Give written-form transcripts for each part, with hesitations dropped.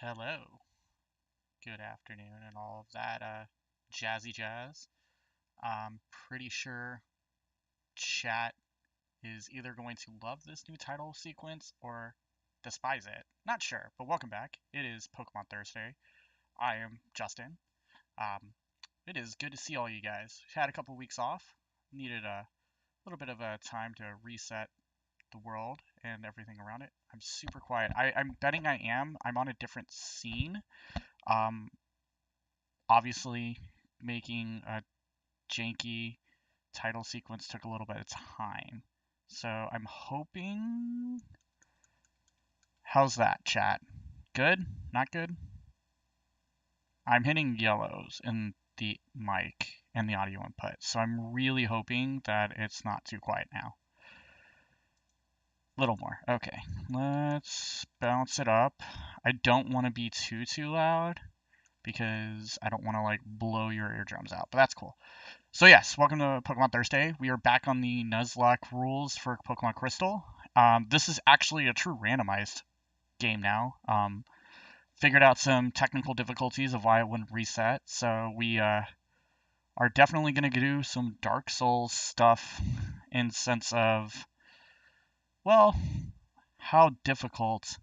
Hello, good afternoon, and all of that jazzy jazz. I'm pretty sure chat is either going to love this new title sequence or despise it. Not sure, but welcome back. It is Pokemon Thursday. I am Justin. Um, it is good to see all you guys. Had a couple weeks off. Needed a little bit of a time to reset the world and everything around it. I'm super quiet. I'm betting I am. I'm on a different scene. Um, Obviously, making a janky title sequence took a little bit of time. So I'm hoping. How's that, chat? Good? Not good? I'm hitting yellows in the mic and the audio input, so I'm really hoping that it's not too quiet now. Little more. Okay, let's bounce it up. I don't want to be too loud because I don't want to like blow your eardrums out, but that's cool. So yes, welcome to Pokemon Thursday. We are back on the Nuzlocke rules for Pokemon Crystal. This is actually a true randomized game now. Figured out some technical difficulties of why it wouldn't reset, so we are definitely going to do some Dark Souls stuff in sense of, well, how difficult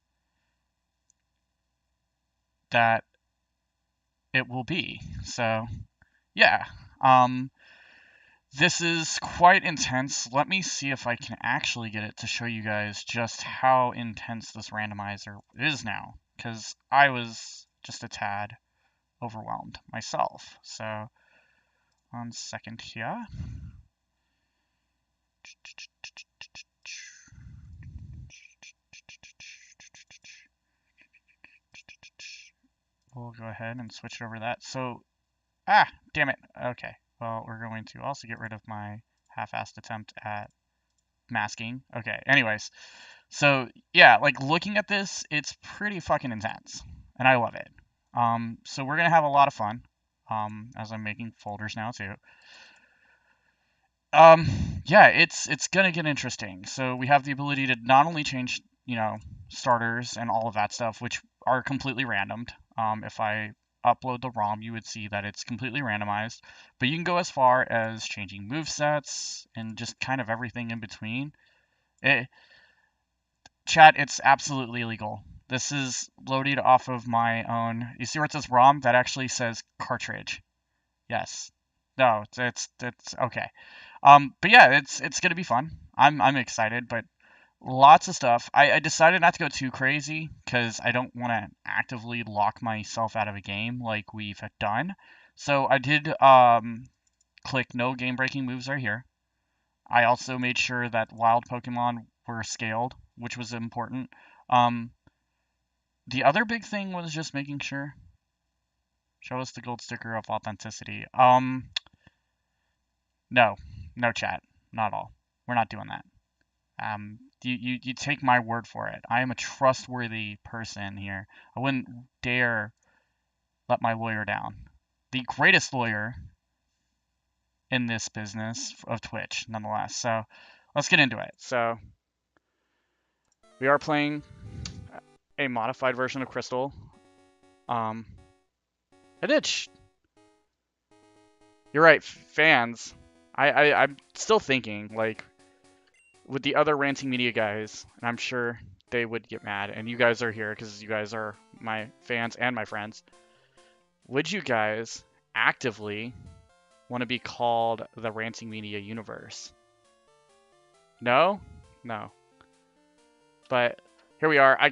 that it will be. So yeah, this is quite intense. Let me see if I can actually get it to show you guys just how intense this randomizer is now, because I was just a tad overwhelmed myself. So, 1 second here. We'll go ahead and switch it over to that. So, damn it. Okay. Well, we're going to also get rid of my half-assed attempt at masking. Okay, anyways. So, yeah, like looking at this, it's pretty fucking intense. And I love it. So we're gonna have a lot of fun. As I'm making folders now too. Um, yeah, it's gonna get interesting. So we have the ability to not only change, starters and all of that stuff, which are completely randomed. If I upload the ROM, you would see that it's completely randomized. But you can go as far as changing move sets and just kind of everything in between. Chat, it's absolutely illegal. This is loaded off of my own. You see where it says ROM? That actually says cartridge. Yes. No, it's okay. But yeah, it's gonna be fun. I'm excited, but lots of stuff. I decided not to go too crazy because I don't want to actively lock myself out of a game like we've done. So I did click no game breaking moves right here. I also made sure that wild Pokemon were scaled, which was important. Um, the other big thing was just making sure. Show us the gold sticker of authenticity. No, no chat, not all. We're not doing that. You take my word for it. I am a trustworthy person here. I wouldn't dare let my lawyer down. The greatest lawyer in this business of Twitch, nonetheless. So let's get into it. So we are playing a modified version of Crystal. Um, I did. You're right, fans. I'm still thinking like with the other ranting media guys, and I'm sure they would get mad. And you guys are here because you guys are my fans and my friends. Would you guys actively want to be called the ranting media universe? No, no. But here we are.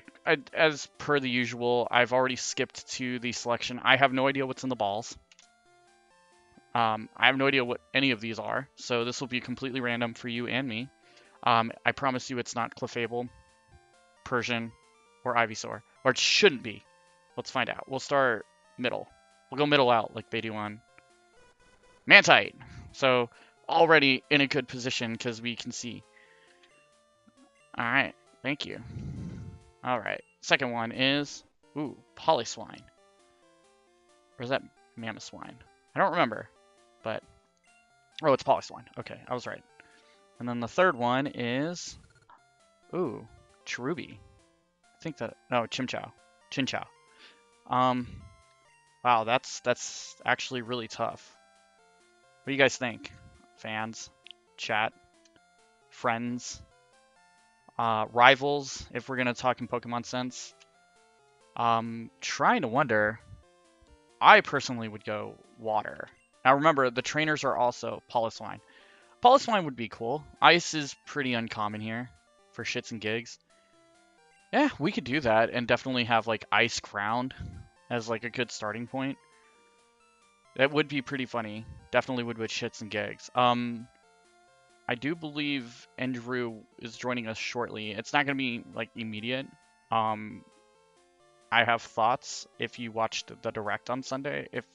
As per the usual, I've already skipped to the selection. I have no idea what's in the balls. I have no idea what any of these are, so this will be completely random for you and me. I promise you it's not Clefable, Persian, or Ivysaur. Or it shouldn't be. Let's find out. We'll start middle. We'll go middle out like they do on Mantite. So already in a good position because we can see. Alright, thank you. Alright, second one is, Polyswine. Or is that Mamoswine? I don't remember, but, it's Polyswine. Okay, I was right. And then the third one is, Cherubi. I think that, no, Chinchou. Um, wow, that's actually really tough. What do you guys think? Fans, chat, friends, rivals, if we're gonna talk in Pokemon sense. Trying to wonder. I personally would go water. Now remember, the trainers are also Poliwine. Poliwine would be cool. Ice is pretty uncommon here for shits and gigs. Yeah, we could do that and definitely have like Ice Ground as like a good starting point. That would be pretty funny. Definitely would with shits and gigs. I do believe Andrew is joining us shortly. It's not gonna be like immediate. Um, I have thoughts if you watched the direct on Sunday. If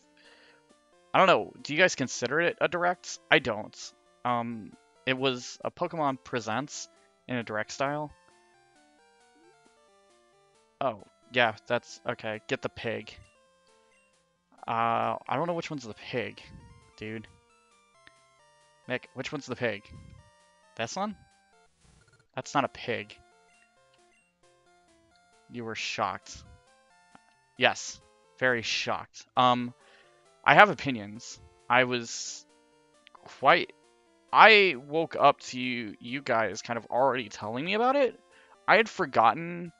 I don't know, do you guys consider it a direct? I don't. Um, it was a Pokemon Presents in a direct style. Oh, yeah, that's okay. Get the pig. I don't know which one's the pig, dude. Nick, which one's the pig? This one? That's not a pig. You were shocked. Yes, very shocked. I have opinions. I was quite. I woke up to you guys kind of already telling me about it. I had forgotten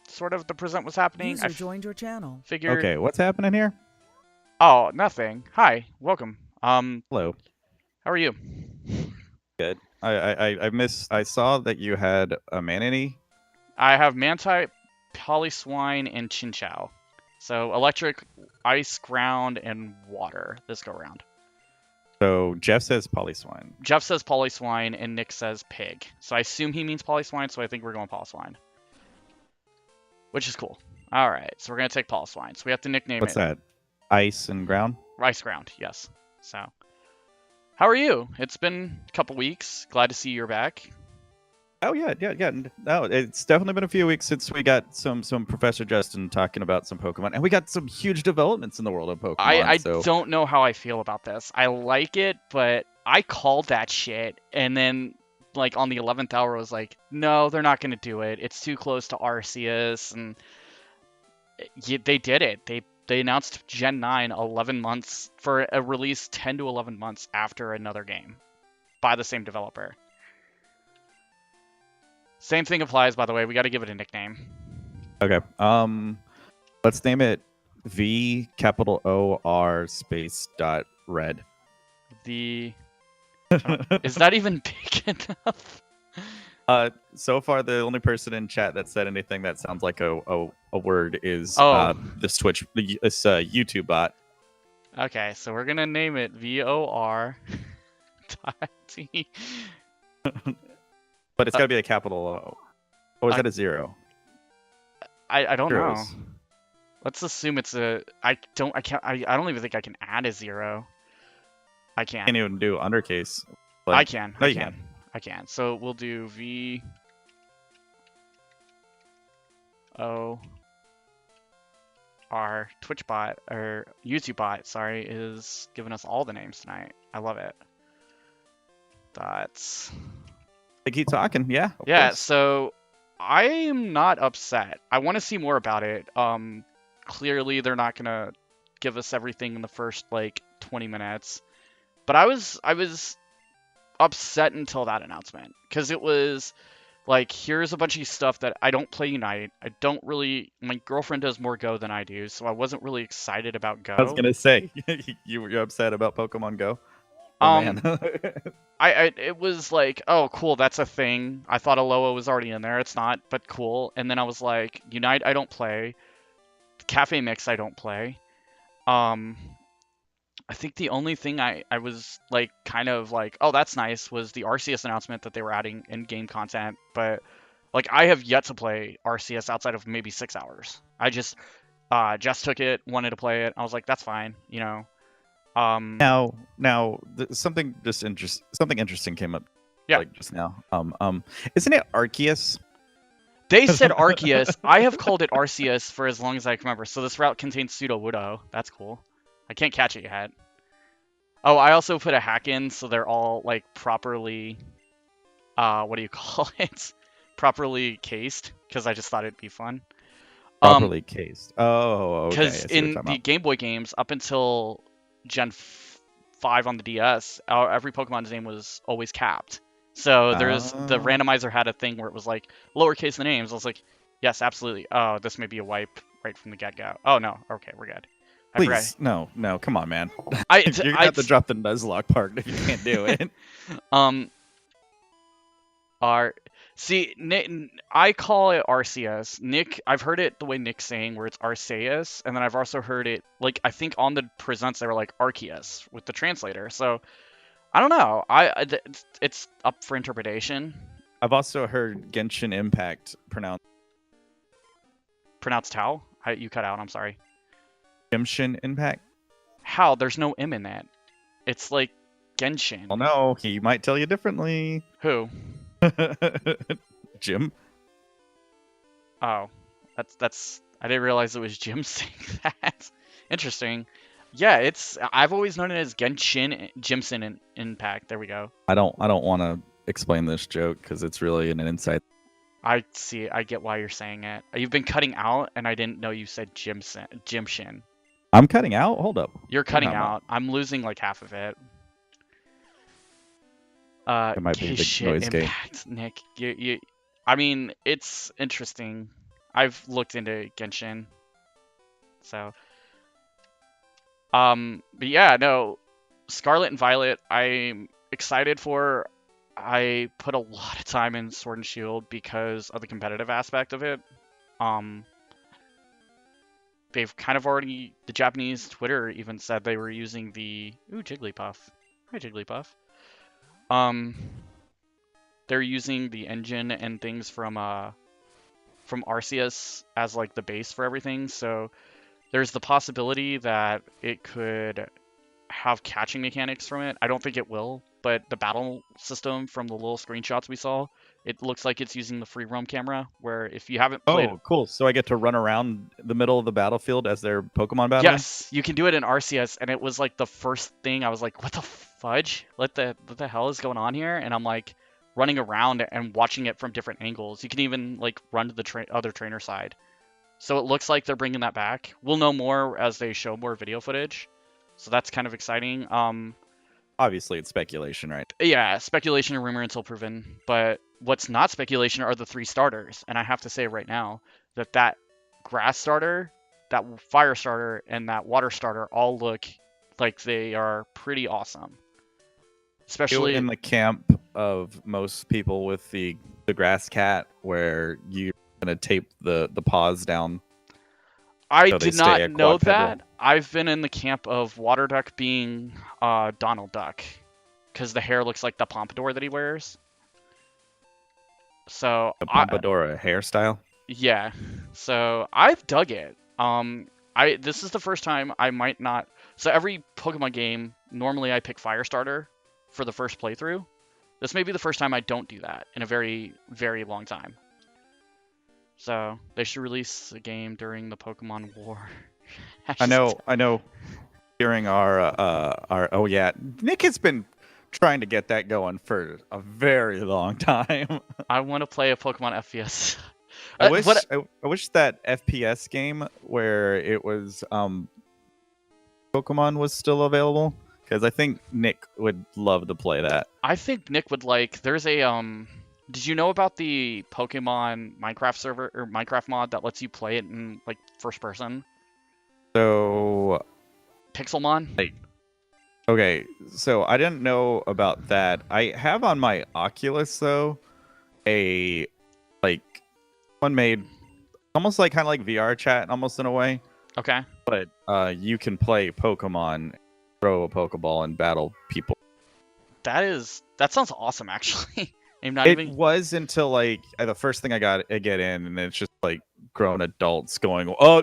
sort of the present was happening. User joined your channel. Figured. Okay, what's happening here? Oh, nothing. Hi, welcome. Hello. How are you? Good. I saw that you had a Manatee. I have Mantype, Polyswine, and Chinchou. So electric, ice, ground, and water this go around. So Jeff says Polyswine. Jeff says Polyswine, and Nick says pig. So I assume he means Polyswine, so I think we're going Polyswine. Which is cool. Alright, so we're going to take Polyswine. So we have to nickname What's it. that? Ice and ground? Ice ground, yes. So, how are you? It's been a couple weeks. Glad to see you're back. Oh yeah. No, it's definitely been a few weeks since we got some Professor Justin talking about some Pokemon, and we got some huge developments in the world of Pokemon. I don't know how I feel about this. I like it, but I called that shit, and then like on the 11th hour, I was like, no, they're not gonna do it. It's too close to Arceus, and they did it. They announced Gen 9 11 months for a release 10 to 11 months after another game by the same developer. Same thing applies, by the way. We got to give it a nickname. Okay. Let's name it V capital O R space dot red. Is that even big enough? So far the only person in chat that said anything that sounds like a word is this YouTube bot. Okay, so we're gonna name it VOR. But it's got to be a capital O. Or is that a zero? I don't know. Zeros. Let's assume it's a. I don't even think I can add a zero. I can't. Can't even do undercase. But... I can. No, you can. I can. So we'll do V O R Twitch bot or YouTube bot. Sorry, is giving us all the names tonight. I love it. That's. They keep talking, yeah. Yeah, course. so I am not upset. I want to see more about it. Clearly they're not gonna give us everything in the first like 20 minutes. But I was upset until that announcement because it was like, here's a bunch of stuff that I don't play Unite. I don't really. My girlfriend does more Go than I do, so I wasn't really excited about Go. I was gonna say you're upset about Pokemon Go. Oh, man. It was like, oh cool, that's a thing. I thought Alola was already in there. It's not, but cool. And then I was like, Unite I don't play. Cafe Mix I don't play. I think the only thing I was like kind of like, oh that's nice, was the Arceus announcement that they were adding in-game content. But like I have yet to play Arceus outside of maybe 6 hours. I just took it, wanted to play it. I was like, that's fine, you know. Something interesting came up. Yeah. Like just now. Isn't it Arceus? They said Arceus. I have called it Arceus for as long as I can remember. So this route contains Pseudo-Wudo. That's cool. I can't catch it yet. Oh, I also put a hack in so they're all like properly, what do you call it? Properly cased, because I just thought it'd be fun. Um, Properly cased. Oh, okay. because I see what you're in talking the about. Game Boy games up until Gen 5 on the DS, every Pokemon's name was always capped. So the Oh, randomizer had a thing where it was like lowercase the names. I was like, yes, absolutely. Oh, this may be a wipe right from the get go. Oh no, okay, we're good. I forgot. please, no, no, come on, man. I You're gonna I have to drop the Nuzlocke part if you can't do it. um Are see Nick, I call it RCS. Nick, I've heard it the way Nick's saying where it's Arceus, and then I've also heard it like I think on the presents they were like Arceus with the translator. So I don't know. It's up for interpretation. I've also heard Genshin Impact pronounced Pronounced how? You cut out. I'm sorry. Genshin Impact. How? There's no M in that. It's like Genshin. Well, no, he might tell you differently. Who? Jim. Oh, that's. I didn't realize it was Jim saying that. Interesting. Yeah, I've always known it as Genshin Jimson Impact. There we go. I don't want to explain this joke because it's really an inside. I see. I get why you're saying it. You've been cutting out, and I didn't know you said Jimshin. I'm cutting out. Hold up. You're What are you cutting talking about? out. I'm losing like half of it. It might be the Shit, noise gate. Impact, Nick. I mean, it's interesting. I've looked into Genshin, so. But yeah, no, Scarlet and Violet, I'm excited for. I put a lot of time in Sword and Shield because of the competitive aspect of it. Um, they've kind of already, the Japanese Twitter even said they were using the, ooh, Jigglypuff. Hi, Jigglypuff. Um, they're using the engine and things from Arceus as like the base for everything. So there's the possibility that it could have catching mechanics from it. I don't think it will, but the battle system from the little screenshots we saw, it looks like it's using the free roam camera, where if you haven't played. Oh, cool. So I get to run around the middle of the battlefield as they're Pokemon battling? Yes, you can do it in RCS, and it was like the first thing I was like, what the fudge? What the hell is going on here? And I'm like running around and watching it from different angles. You can even like run to the other trainer side. So it looks like they're bringing that back. We'll know more as they show more video footage. So that's kind of exciting. Obviously, it's speculation, right? Yeah, speculation and rumor until proven. But what's not speculation are the three starters. And I have to say right now that grass starter, that fire starter, and that water starter all look like they are pretty awesome. You in Especially, the camp of most people with the grass cat, where you're gonna tape the paws down I so they did stay not a know quadrupedal. that. I've been in the camp of water duck being Donald Duck, because the hair looks like the pompadour that he wears. So The Pompadour hairstyle. yeah, so I've dug it. I this is the first time I might not. So every Pokemon game, normally I pick Firestarter for the first playthrough. This may be the first time I don't do that in a very, very long time. So they should release a game during the Pokemon War. I know. During our oh yeah, Nick has been trying to get that going for a very long time. I want to play a Pokemon FPS. I wish What? I wish that FPS game where it was Pokemon was still available because I think Nick would love to play that. I think Nick would like. There's a Did you know about the Pokemon Minecraft server or Minecraft mod that lets you play it in like first person? So Pixelmon? like okay, so I didn't know about that. I have on my Oculus though a like one made almost like kind of like VR chat almost in a way, Okay. but you can play Pokemon, throw a Pokeball and battle people. That sounds awesome actually. I'm not It even. was until like the first thing I get in, and it's just like grown adults going, "Oh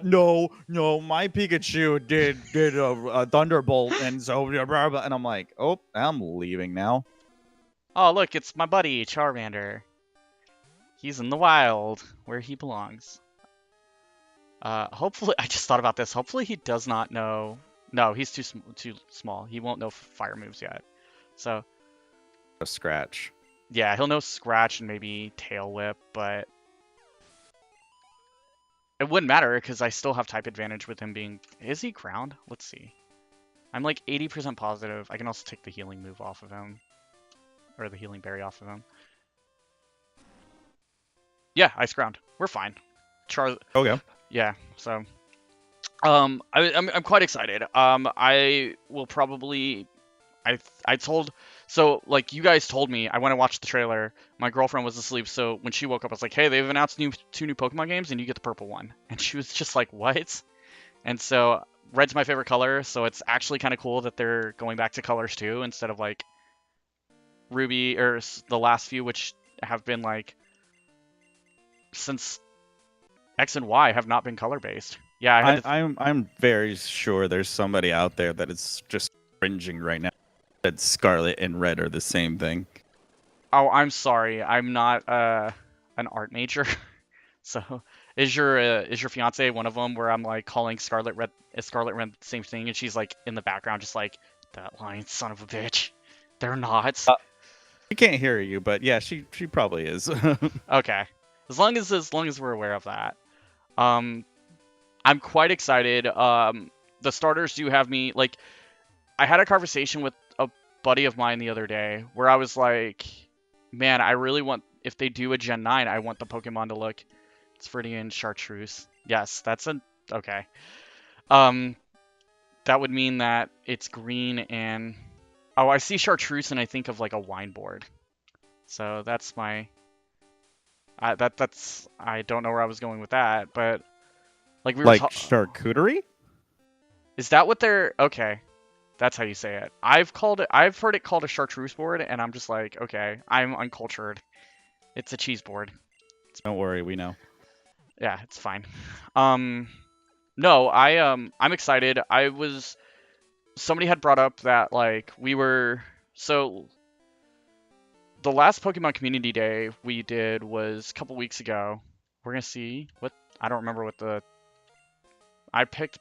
no, my Pikachu did a Thunderbolt, and so blah, blah, blah," and I'm like, "Oh, I'm leaving now." Oh, look, it's my buddy Charmander. He's in the wild where he belongs. Hopefully, I just thought about this. Hopefully, he does not know. No, he's too small. He won't know fire moves yet. So, A scratch. yeah, he'll know Scratch and maybe Tail Whip, but it wouldn't matter because I still have type advantage with him being. Is he ground? Let's see. I'm like 80% positive. I can also take the healing move off of him, or the healing berry off of him. Yeah, ice ground. We're fine. Char. Okay. Yeah. So, I'm quite excited. I will probably. I told. So like you guys told me, I went and watched the trailer. My girlfriend was asleep, so when she woke up, I was like, "Hey, they've announced two new Pokemon games, and you get the purple one." And she was just like, "What?" And so red's my favorite color, so it's actually kind of cool that they're going back to colors too, instead of like ruby or the last few, which have been like since X and Y have not been color based. Yeah, I had to. I'm very sure there's somebody out there that is just cringing right now that scarlet and red are the same thing. Oh, I'm sorry. I'm not an art major. So is your fiance one of them where I'm like calling Scarlet Red the same thing, and she's like in the background just like that line, son of a bitch. They're not. I can't hear you, but yeah, she probably is. Okay. As long as we're aware of that. Um, I'm quite excited. The starters do have me like I had a conversation with a buddy of mine the other day where I was like, man, I really want if they do a Gen 9, I want the Pokemon to look. It's Viridian Chartreuse. Yes, that's a okay. Um, that would mean that it's green and oh, I see Chartreuse and I think of like a wine board. So that's my that's I don't know where I was going with that, but like we were Like talking. charcuterie? Is that what they're okay? That's how you say it. I've heard it called a chartreuse board, and I'm just like, okay, I'm uncultured. It's a cheese board. Don't worry, we know. Yeah, it's fine. Um, no, I'm excited. Somebody had brought up that like we were so the last Pokemon Community Day we did was a couple weeks ago. We're gonna see what I don't remember what the I picked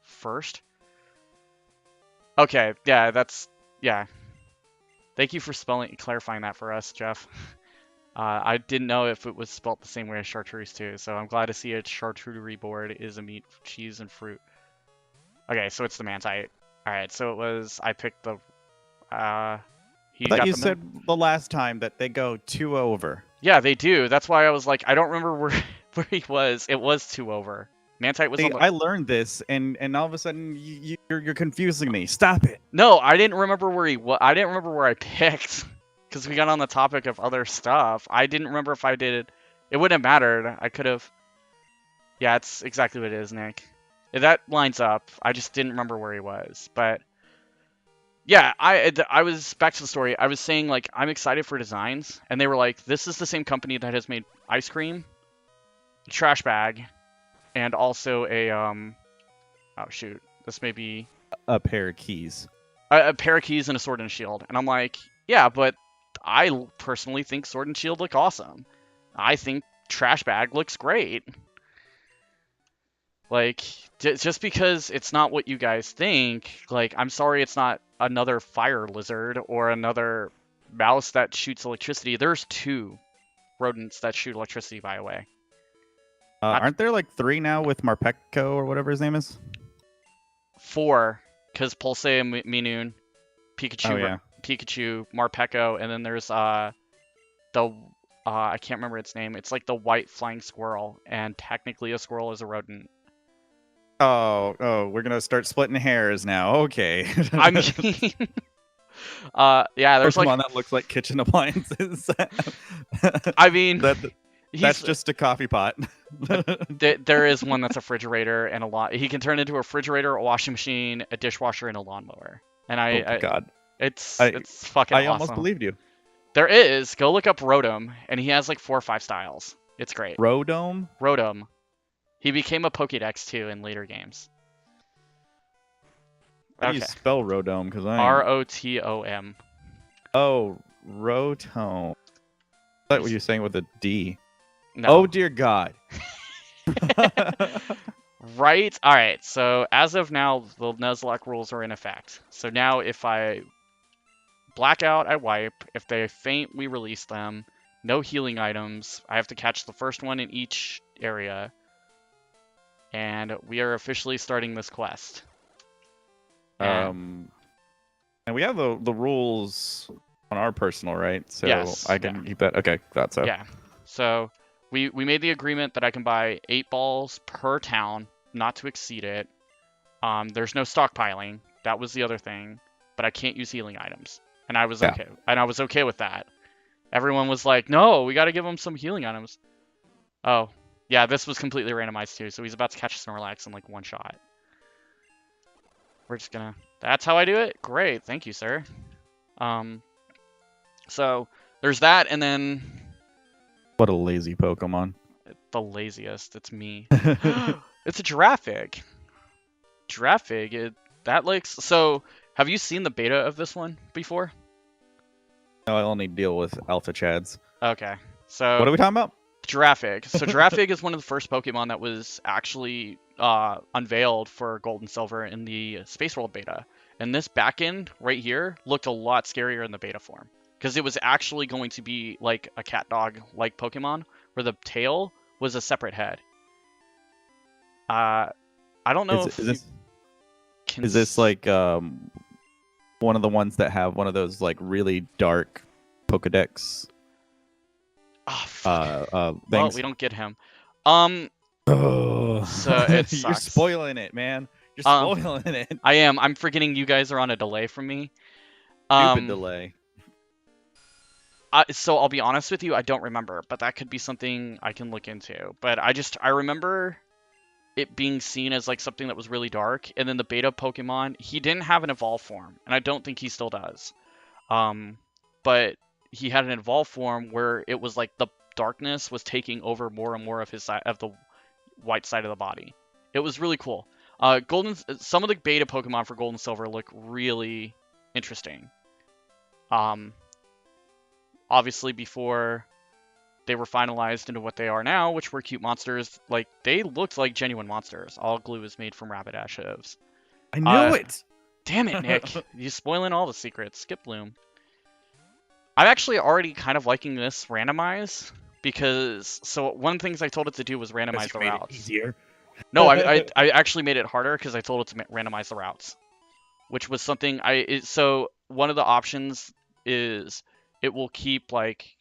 first. Okay, yeah, yeah. Thank you for clarifying that for us, Jeff. I didn't know if it was spelt the same way as chartreuse too, so I'm glad to see a charcuterie board is a meat, cheese, and fruit. Okay, so it's the Mantite. All right, so it was I picked the. I He thought got you the middle. said the last time that they go 2 over. Yeah, they do. That's why I was like, I don't remember where where he was. It was 2 over. Mantite was on See, the. I learned this, and all of a sudden you're confusing me. Stop it. No, I didn't remember where he was. I didn't remember where I picked because we got on the topic of other stuff. I didn't remember if I did. It wouldn't have mattered. I could have. Yeah, it's exactly what it is, Nick. That lines up. I just didn't remember where he was. But yeah, I was back to the story. I was saying like I'm excited for designs, and they were like, this is the same company that has made ice cream, trash bag, and also a oh shoot, this may be A pair of keys. a pair of keys and a sword and a shield. And I'm like, yeah, but I personally think sword and shield look awesome. I think trash bag looks great. Like, just because it's not what you guys think, like, I'm sorry it's not another fire lizard or another mouse that shoots electricity. There's two rodents that shoot electricity, by the way. Not Aren't there like 3 now with Marpeco or whatever his name is? four, because Pulse and Minoon, Pikachu, Oh yeah. Pikachu, Marpeco, and then there's the I can't remember its name. It's like the white flying squirrel, and technically a squirrel is a rodent. Oh, we're gonna start splitting hairs now. Okay. I mean, yeah, there's like, Pokemon that looks like kitchen appliances. I mean, that that's he's just a coffee pot. there is one that's a refrigerator and a lot. He can turn into a refrigerator, a washing machine, a dishwasher, and a lawnmower. And Oh God, it's I it's fucking I almost awesome. believed you. There is. Go look up Rotom, and he has like 4 or 5 styles. It's great. Rodome. Rotom. He became a Pokédex too in later games. How do you Okay. spell Rodome? Because Rotom. Oh, Rotome. I thought what you were saying with a D. No. Oh dear God. Right. All right. So as of now, the Nuzlocke rules are in effect. So now if I black out, I wipe. If they faint, we release them. No healing items. I have to catch the first one in each area. and we are officially starting this quest. And And we have the rules on our personal, right? So yes, I yeah, can keep that. Okay, thought so. yeah. So we made the agreement that I can buy 8 balls per town, not to exceed it. There's no stockpiling. That was the other thing, but I can't use healing items, and I was Yeah. okay. And I was okay with that. Everyone was like, "No, we got to give him some healing items." Oh, yeah, this was completely randomized too. So he's about to catch a Snorlax in like one shot. We're just gonna. That's how I do it. Great, thank you, sir. Um, so there's that, and then What a lazy Pokemon. the laziest. It's me. It's a Giraffe. Giraffe. That looks. So, have you seen the beta of this one before? No, I only deal with Alpha Chads. Okay. What So are we talking about? Giraffe. So Giraffe is one of the first Pokemon that was actually unveiled for Gold and Silver in the Space World beta. And this back end right here looked a lot scarier in the beta form. Because it was actually going to be like a cat dog like Pokemon, where the tail was a separate head. I don't know if you can Is this like one of the ones that have one of those like really dark Pokedex oh, fuck. things? Well, we don't get him. So it sucks. You're spoiling it, man. You're spoiling it. I am. I'm forgetting you guys are on a delay from me. Stupid delay. So I'll be honest with you, I don't remember, but that could be something I can look into. But I remember it being seen as like something that was really dark, and then the beta Pokemon, he didn't have an evolved form, and I don't think he still does. But he had an evolved form where it was like the darkness was taking over more and more of his side of the white side of the body. It was really cool. Some of the beta Pokemon for Gold and Silver look really interesting. Obviously before they were finalized into what they are now, which were cute monsters, like they looked like genuine monsters. All glue is made from Rapidash hooves. I knew it. Damn it, Nick! You spoiling all the secrets. Skip Bloom. I'm actually already kind of liking this randomize because one of the things I told it to do was randomize the routes. Easier. No, I actually made it harder because I told it to randomize the routes, which was something so one of the options is it will keep like,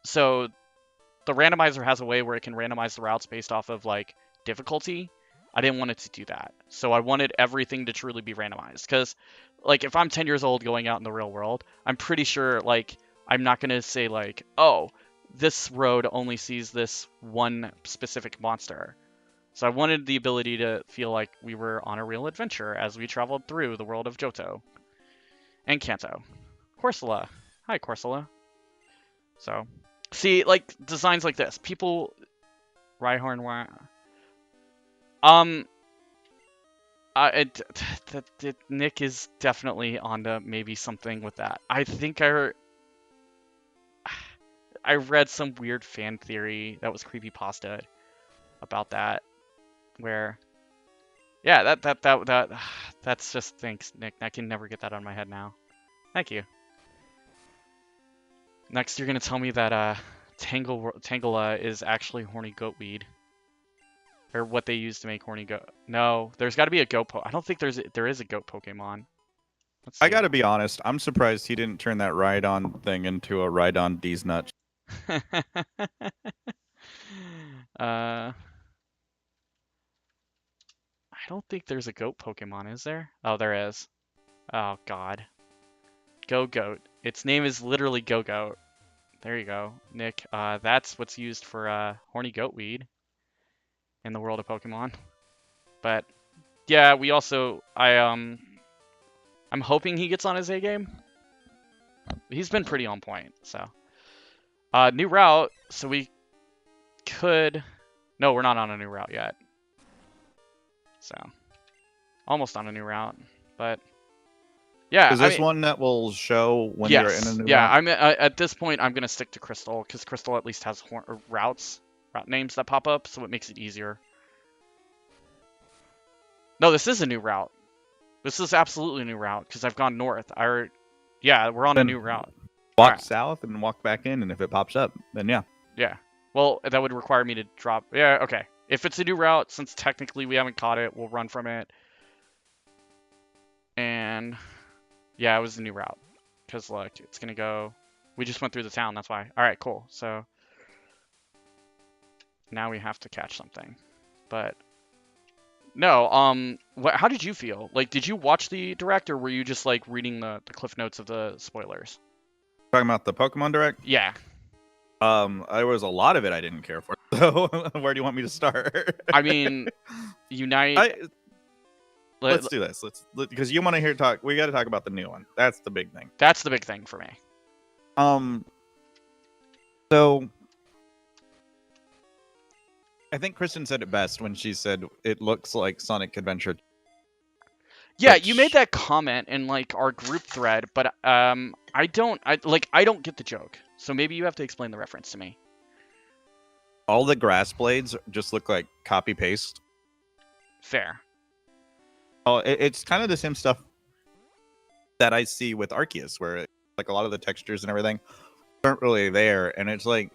so the randomizer has a way where it can randomize the routes based off of like difficulty. I didn't want it to do that. So I wanted everything to truly be randomized because like if I'm 10 years old going out in the real world, I'm pretty sure like I'm not going to say like, "Oh, this road only sees this one specific monster." So I wanted the ability to feel like we were on a real adventure as we traveled through the world of Johto and Kanto. Corsola. Hi, Corsola. So, see, like, designs like this. People... Rhyhorn... Nick is definitely onto maybe something with that. I think I read some weird fan theory that was creepypasta about that, where... Yeah, that's just, thanks, Nick. I can never get that out of my head now. Thank you. Next, you're gonna tell me that Tangela is actually horny goat weed, or what they use to make horny goat. No, there's got to be a goat. I don't think there is a goat Pokemon. Let's see. I gotta be honest. I'm surprised he didn't turn that Rhydon thing into a Rhydon D's nuts. I don't think there's a goat Pokemon, is there? Oh, there is. Oh, God. Go Goat. Its name is literally Go Goat. There you go, Nick. That's what's used for horny goat weed in the world of Pokemon. But yeah, we also I'm hoping he gets on his A game. He's been pretty on point. So new route. So we could. No, we're not on a new route yet. So almost on a new route, but yeah. Is this one that will show when yes, you're in a new yeah. route? At this point, I'm gonna stick to Crystal because Crystal at least has route names that pop up, so it makes it easier. No, this is a new route. This is absolutely a new route because I've gone north. Yeah, we're on a new route. Walk south and walk back in, and if it pops up, then yeah. Yeah. Well, that would require me to drop. Yeah. Okay. If it's a new route, since technically we haven't caught it, we'll run from it. And yeah, it was a new route. Because look, it's gonna go. We just went through the town. That's why. All right, cool. So now we have to catch something. But no, how did you feel? Like, did you watch the direct, or were you just like reading the cliff notes of the spoilers? Talking about the Pokemon Direct. Yeah. There was a lot of it I didn't care for. So where do you want me to start? I mean, Unite. Let's do this. Because you want to hear talk. We got to talk about the new one. That's the big thing. That's the big thing for me. So I think Kristen said it best when she said it looks like Sonic Adventure. Yeah, you made that comment in like our group thread, but I don't get the joke. So maybe you have to explain the reference to me. All the grass blades just look like copy paste. Fair. Oh, it's kind of the same stuff that I see with Arceus, where like a lot of the textures and everything aren't really there, and it's like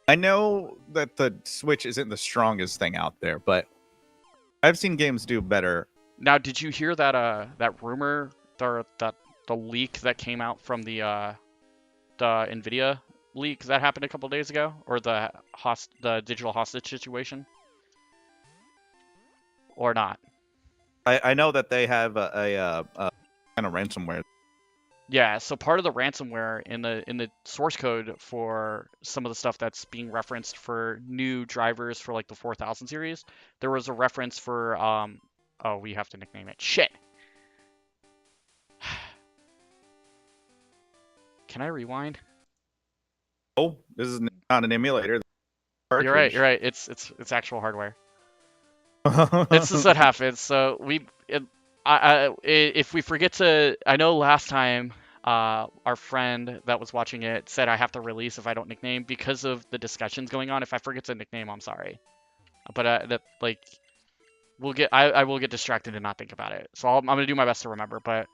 I know that the Switch isn't the strongest thing out there, but I've seen games do better. Now, did you hear that that rumor, the leak that came out from the Nvidia leak that happened a couple days ago, or the digital hostage situation, or not? I know that they have a kind of ransomware. Yeah, so part of the ransomware in the source code for some of the stuff that's being referenced for new drivers for like the 4000 series, there was a reference for oh, we have to nickname it. Shit. Can I rewind? Oh, this is not an emulator. You're right. You're right. It's actual hardware. This is what happens. So if we forget to, I know last time our friend that was watching it said I have to release if I don't nickname because of the discussions going on. If I forget to nickname, I'm sorry. But that like I will get distracted and not think about it. So I'm gonna do my best to remember. But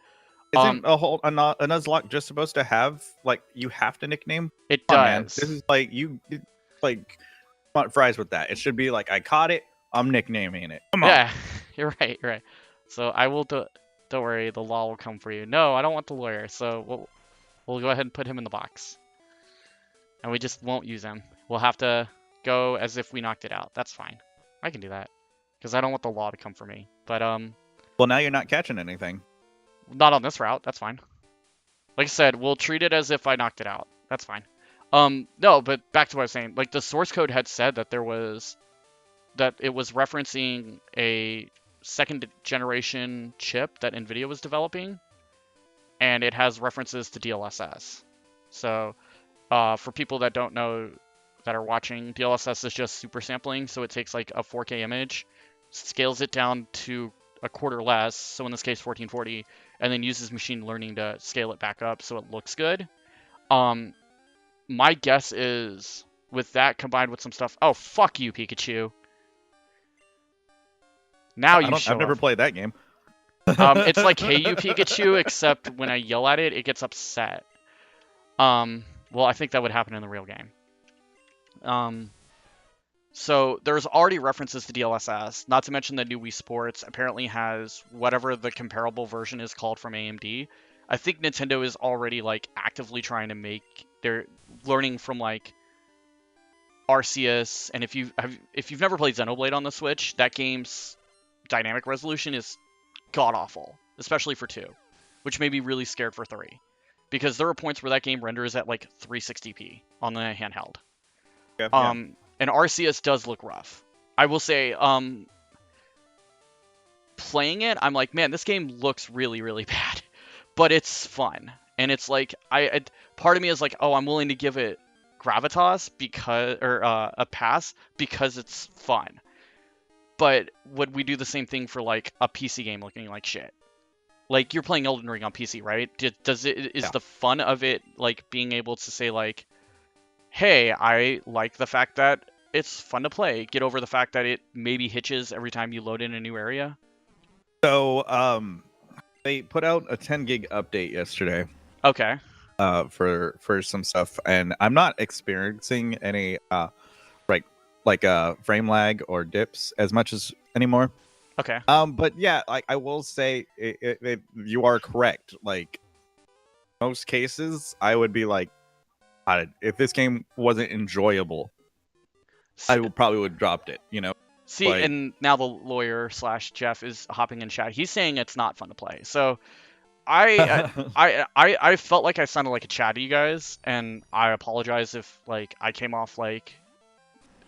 isn't a Nuzlocke just supposed to have like you have to nickname? It Come does. on, man. This is like like want fries with that. It should be like I caught it. I'm nicknaming it. Come on. Yeah, you're right. You're right. So I will do. Don't worry, the law will come for you. No, I don't want the lawyer. So we'll go ahead and put him in the box, and we just won't use him. We'll have to go as if we knocked it out. That's fine. I can do that because I don't want the law to come for me. But well, now you're not catching anything. Not on this route. That's fine. Like I said, we'll treat it as if I knocked it out. That's fine. No, but back to what I was saying. Like the source code had said that it was referencing a second generation chip that Nvidia was developing, and it has references to DLSS. So for people that don't know that are watching, DLSS is just super sampling. So it takes like a 4K image, scales it down to a quarter less, so in this case 1440, and then uses machine learning to scale it back up so it looks good. My guess is with that combined with some stuff. Oh, fuck you, Pikachu. Now you show I've never up. played that game. It's like Hey You Pikachu, except when I yell at it, it gets upset. Well, I think that would happen in the real game. So there's already references to DLSS, not to mention the new Wii Sports apparently has whatever the comparable version is called from AMD. I think Nintendo is already like actively trying to make, they're learning from like Arceus, and if you've never played Xenoblade on the Switch, that game's dynamic resolution is god awful, especially for 2, which made me really scared for 3, because there are points where that game renders at like 360p on the handheld. Yeah. And Arceus does look rough. I will say, playing it, I'm like, man, this game looks really, really bad, but it's fun, and it's like, part of me is like, oh, I'm willing to give it gravitas a pass because it's fun. But would we do the same thing for like a PC game looking like shit? Like you're playing Elden Ring on PC, right? Is the fun of it like being able to say like, hey, I like the fact that it's fun to play. Get over the fact that it maybe hitches every time you load in a new area. So, they put out a 10 gig update yesterday. Okay. For some stuff, and I'm not experiencing any like frame lag or dips as much as anymore. Okay. But yeah, like I will say, you are correct. Like most cases, I would be like, if this game wasn't enjoyable, I would probably would have dropped it. You know, See, like and now the lawyer slash Jeff is hopping in chat. He's saying it's not fun to play. So I felt like I sounded like a chat to you guys, and I apologize if like I came off like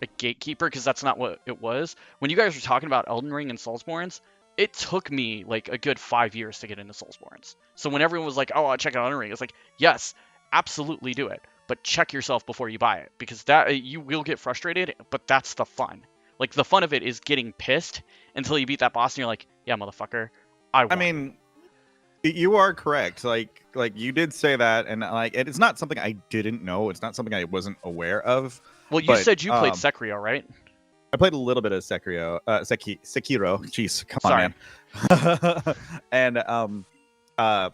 a gatekeeper, because that's not what it was. When you guys were talking about Elden Ring and Soulsborns, it took me like a good 5 years to get into Soulsborns. So when everyone was like, "Oh, I'll check out Elden Ring," it's like, yes, absolutely do it, but check yourself before you buy it, because that you will get frustrated, but that's the fun. Like the fun of it is getting pissed until you beat that boss and you're like, "Yeah, motherfucker, I won." I mean, you are correct. Like you did say that, and like it's not something I didn't know. It's not something I wasn't aware of. Well, you But said you played Sekiro, right? I played a little bit of Sekiro. Jeez, come Sorry. on, man. And I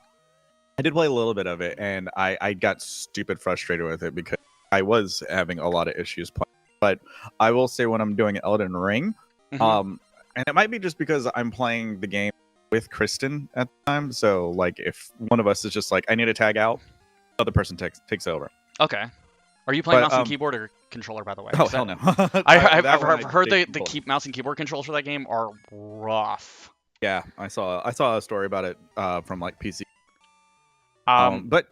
did play a little bit of it, and I got stupid frustrated with it because I was having a lot of issues playing. But I will say when I'm doing Elden Ring, Mhm. and it might be just because I'm playing the game with Kristen at the time. So like, if one of us is just like, I need to tag out, the other person takes over. Okay. Are you playing But mouse and keyboard or controller, by the way? oh 'Cause hell no, I've that one I heard did the control. mouse and keyboard controls for that game are rough. Yeah, I saw a story about it from like PC. Um, But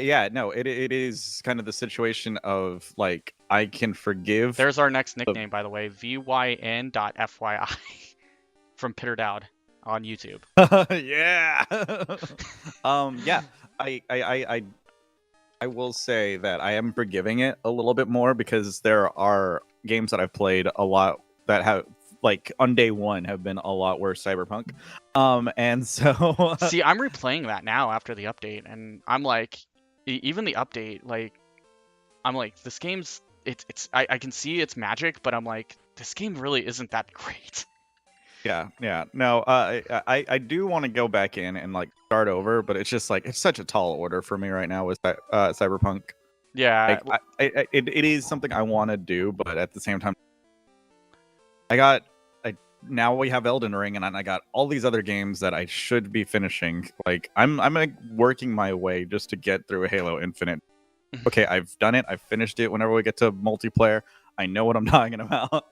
yeah, no, it is kind of the situation of like I can forgive. there's our next nickname, by the way, VYN.FYI from Pitter Dowd on YouTube. Yeah. Yeah. I will say that I am forgiving it a little bit more because there are games that I've played a lot that have like on day one have been a lot worse Cyberpunk. And so See, I'm replaying that now after the update, and I'm like, even the update, like, I'm like, this game's I can see its magic, but I'm like, this game really isn't that great. yeah. No, I do want to go back in and like start over, but it's just like it's such a tall order for me right now with Cyberpunk. Yeah, Like it is something I want to do, but at the same time, I got now we have Elden Ring, and I got all these other games that I should be finishing. Like I'm like working my way just to get through Halo Infinite. Okay, I've done it. I've finished it. Whenever we get to multiplayer, I know what I'm talking about.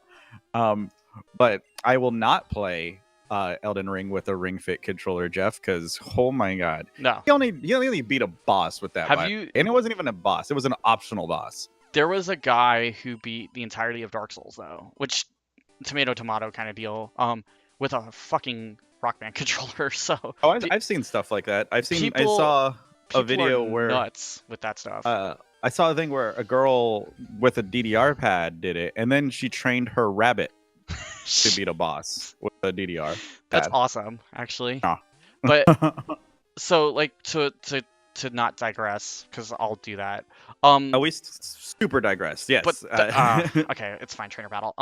Um, but I will not play Elden Ring with a Ring Fit controller, Jeff, because oh my god, no. he only beat a boss with that. Have you? And it wasn't even a boss; it was an optional boss. There was a guy who beat the entirety of Dark Souls though, which tomato tomato kind of deal. With a fucking Rock Band controller. So Oh, I've seen stuff like that. I people saw a people are video where nuts with that stuff. I saw a thing where a girl with a DDR pad did it, and then she trained her rabbit to beat a boss with a DDR pad. That's awesome, actually. Ah. But so like to not digress, because I'll do that. Oh, we super digress. Yes. But okay, it's fine. Trainer battle.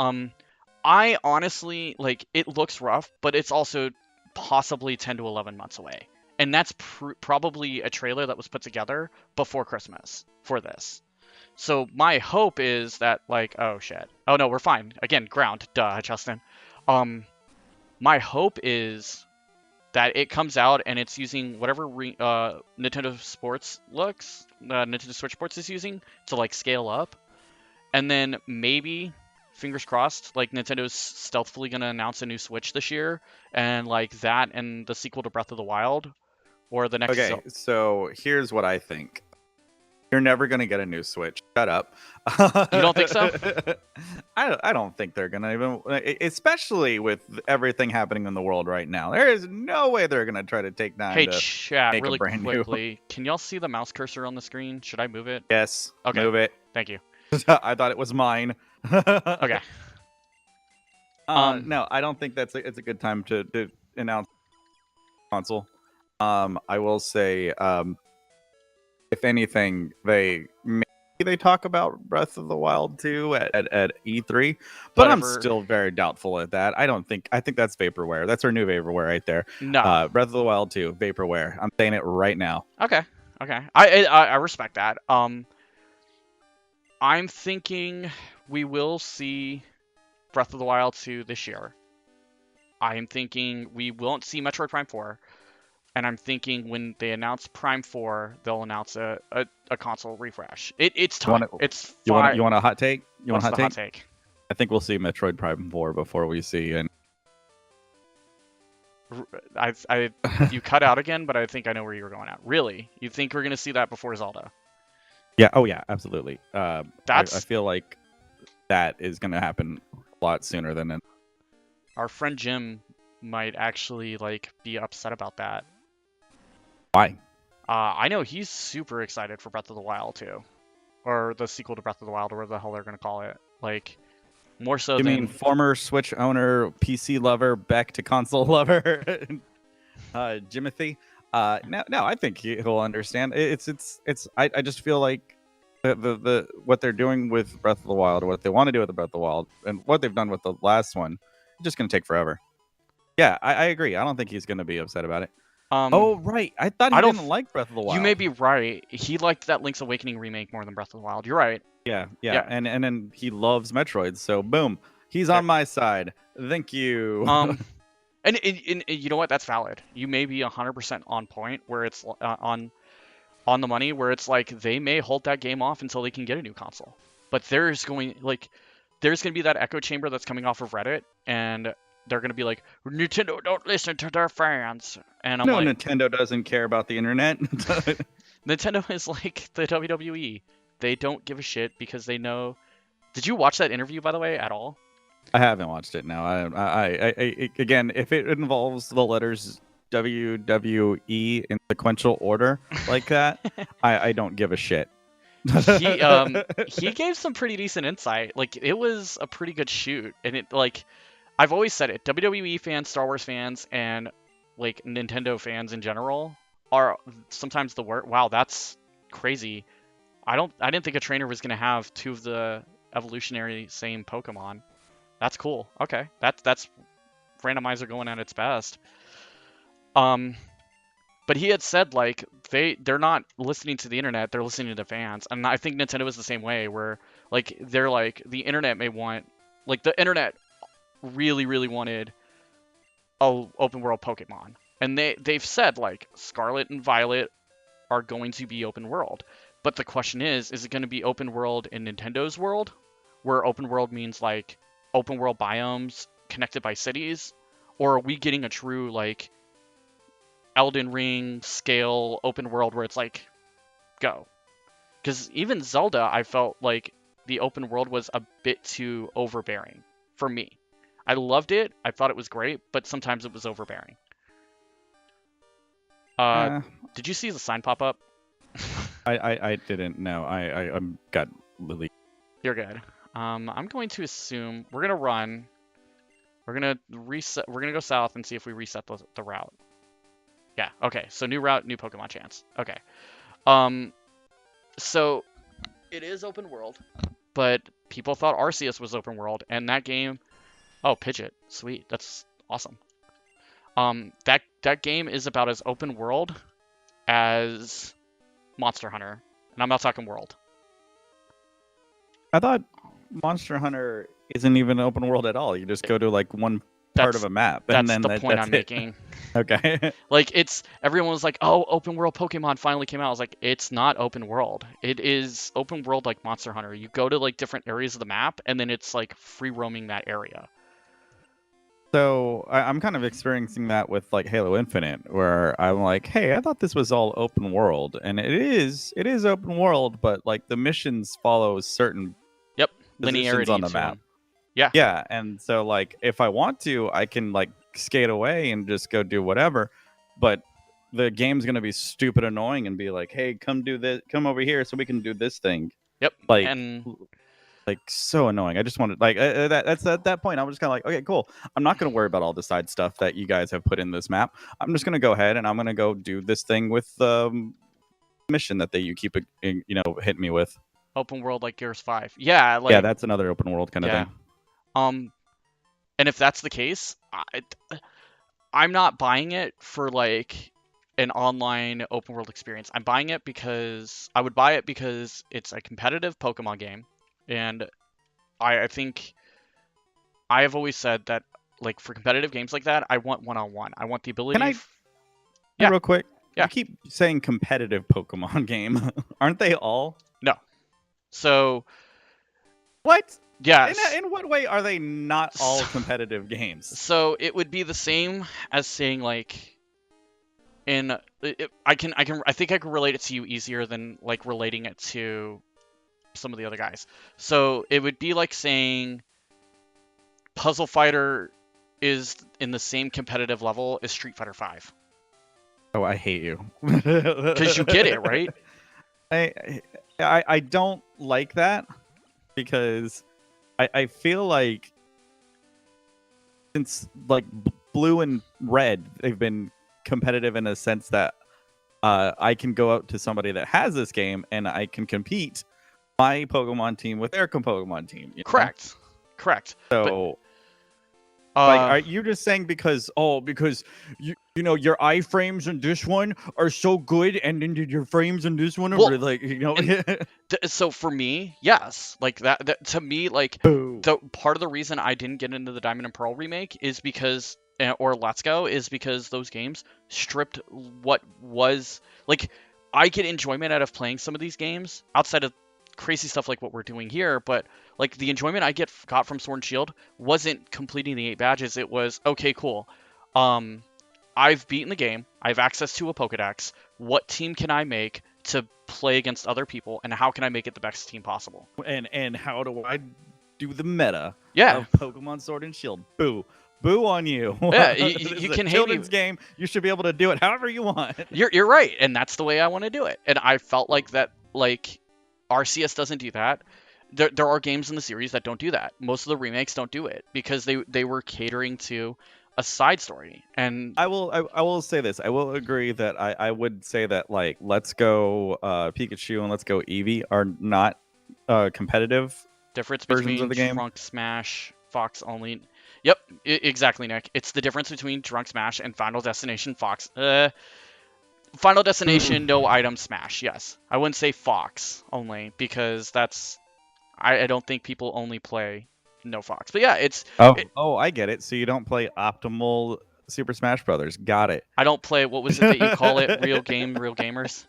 I honestly like it looks rough, but it's also possibly 10 to 11 months away, and that's probably a trailer that was put together before Christmas for this. So my hope is that like, oh shit, oh no, we're fine again. Ground, duh, Justin. My hope is that it comes out and it's using whatever Nintendo Sports Nintendo Switch Sports is using to like scale up, and then maybe, fingers crossed, like Nintendo's stealthily gonna announce a new Switch this year, and like that and the sequel to Breath of the Wild, or the next. Okay, so here's what I think. You're never gonna get a new Switch. Shut up. You don't think so? I don't think they're gonna even, especially with everything happening in the world right now. There is no way they're gonna try to take time Hey, to chat, make really a brand quickly. Can y'all see the mouse cursor on the screen? Should I move it? Yes. Okay. Move it. Thank you. I thought it was mine. Okay. No, I don't think it's a good time to announce console. I will say, if anything, they talk about Breath of the Wild 2 at E3, but I'm still very doubtful at that. I think that's vaporware. That's our new vaporware right there. No. Breath of the Wild 2, vaporware. I'm saying it right now. Okay. I respect that. I'm thinking we will see Breath of the Wild 2 this year. I'm thinking we won't see Metroid Prime 4. And I'm thinking when they announce Prime 4, they'll announce a console refresh. It's You want time. to, It's you want five. you want a hot take? You want a What's hot the hot take? take? I think we'll see Metroid Prime 4 before we see and I you cut out again, but I think I know where you were going at. Really? You think we're gonna see that before Zelda? yeah, oh yeah, absolutely. I That's feel like that is going to happen a lot sooner than our friend Jim might actually like be upset about that. why. I know he's super excited for Breath of the Wild too, or the sequel to Breath of the Wild, or whatever the hell they're gonna call it. Like more so You mean than former Switch owner, PC lover, back to console lover, Jimothy? No, I think he'll understand. I just feel like the what they're doing with Breath of the Wild, or what they want to do with the Breath of the Wild, and what they've done with the last one, it's just gonna take forever. Yeah, I agree. I don't think he's gonna be upset about it. um Oh right, I thought I he don't. didn't like Breath of the You may Wild. be right. He liked that Link's Awakening remake more than Breath of the Wild. You're right. Yeah, Yeah. and then he loves Metroid, so boom, he's There. on my side. Thank you. Um. And you know what? That's valid. You may be 100% on point where it's on the money where it's like they may hold that game off until they can get a new console. But there's going to be that echo chamber that's coming off of Reddit and they're going to be like Nintendo don't listen to their fans. And I'm No, like Nintendo doesn't care about the internet. Nintendo is like the WWE. They don't give a shit because they know. Did you watch that interview by the way at all? I haven't watched it now. Again, if it involves the letters WWE in sequential order like that, I don't give a shit. He gave some pretty decent insight. Like it was a pretty good shoot, and it like I've always said it. WWE fans, Star Wars fans, and like Nintendo fans in general are sometimes the worst. Wow, that's crazy. I didn't think a trainer was gonna have two of the evolutionary same Pokemon. That's cool. Okay, that's randomizer going at its best. Um, but he had said like they're not listening to the internet, they're listening to the fans. And I think Nintendo is the same way where like they're like the internet may want like the internet really wanted a open world Pokemon. And they've said like Scarlet and Violet are going to be open world. But the question is it going to be open world in Nintendo's world where open world means like open world biomes connected by cities, or are we getting a true like Elden Ring scale open world where it's like go? Because even Zelda, I felt like the open world was a bit too overbearing for me. I loved it. I thought it was great, but sometimes it was overbearing. Uh, Eh, did you see the sign pop up? I didn't know. I got Lily. You're good. I'm going to assume we're gonna run. We're gonna reset. We're gonna go south and see if we reset the route. Yeah. Okay. So new route, new Pokemon chance. Okay. Um. So it is open world, but people thought Arceus was open world, and that game. Oh, Pidgeot. Sweet. That's awesome. That game is about as open world as Monster Hunter, and I'm not talking world. I thought Monster Hunter isn't even open world at all. You just go to like one part of That's a map, and that's then the point that's I'm it. making. Okay. Like it's everyone was like, "Oh, open world Pokemon finally came out." I was like, "It's not open world. It is open world like Monster Hunter. You go to like different areas of the map, and then it's like free roaming that area." So I'm kind of experiencing that with like Halo Infinite, where I'm like, hey, I thought this was all open world, and it is open world, but like the missions follow certain Yep, positions on linearity the to map. them. Yeah, Yeah, and so like if I want to, I can like skate away and just go do whatever, but the game's gonna be stupid annoying and be like, hey, come do this, come over here, so we can do this thing. yep, Like and so annoying. I just wanted like that's at that point I was just kind of like, okay, cool. I'm not going to worry about all the side stuff that you guys have put in this map. I'm just going to go ahead and I'm going to go do this thing with mission that you keep hitting me with. open world like Gears 5. Yeah, Yeah, like that's another open world kind of yeah. thing. Um, and if that's the case, I'm not buying it for like an online open world experience. I'm buying it because I would buy it because it's a competitive Pokemon game. And I think I have always said that, like, for competitive games like that, I want one-on-one. I want the Can ability. I Yeah, real quick? yeah. You keep saying competitive Pokemon game. Aren't they all? No. So, What? yes. In what way are they not all So, competitive games? so it would be the same as saying, like, I think I can relate it to you easier than like relating it to some of the other guys. So it would be like saying Puzzle Fighter is in the same competitive level as Street Fighter 5. Oh, I hate you. Because you get it, right? I don't like that because I feel like since like blue and red, they've been competitive in a sense that I can go out to somebody that has this game and I can compete my Pokemon team with their Pokemon team. You know? Correct. So, like, But are you just saying because you know your iframes in this one are so good, and then your frames in this one are well, like so for me, yes, like that to me, like Boo. the part of the reason I didn't get into the Diamond and Pearl remake is because or Let's Go is because those games stripped what was like. I get enjoyment out of playing some of these games outside of crazy stuff like what we're doing here, but like the enjoyment I got from Sword and Shield wasn't completing the 8 badges. It was okay, cool. Um, I've beaten the game. I have access to a Pokedex. What team can I make to play against other people, and how can I make it the best team possible? And how do I do the meta Yeah, of Pokemon Sword and Shield? Boo. Boo on you. yeah. This is You a can hate me. children's game. You should be able to do it however you want. You're right, and that's the way I want to do it. And I felt like that, like RCS doesn't do that. There are games in the series that don't do that. Most of the remakes don't do it because they were catering to a side story. And I will say this. I will agree that I would say that like Let's Go Pikachu and Let's Go Eevee are not competitive difference versions of between the game. Trunk Smash, Fox only. Yep, exactly, Nick. It's the difference between Trunk Smash and Final Destination Fox. Final Destination, no item Smash. Yes, I wouldn't say Fox only because that's I don't think people only play no Fox. But yeah, Oh, I get it. So you don't play optimal Super Smash Brothers. Got it. I don't play. What was it that you call it? Real game, real gamers.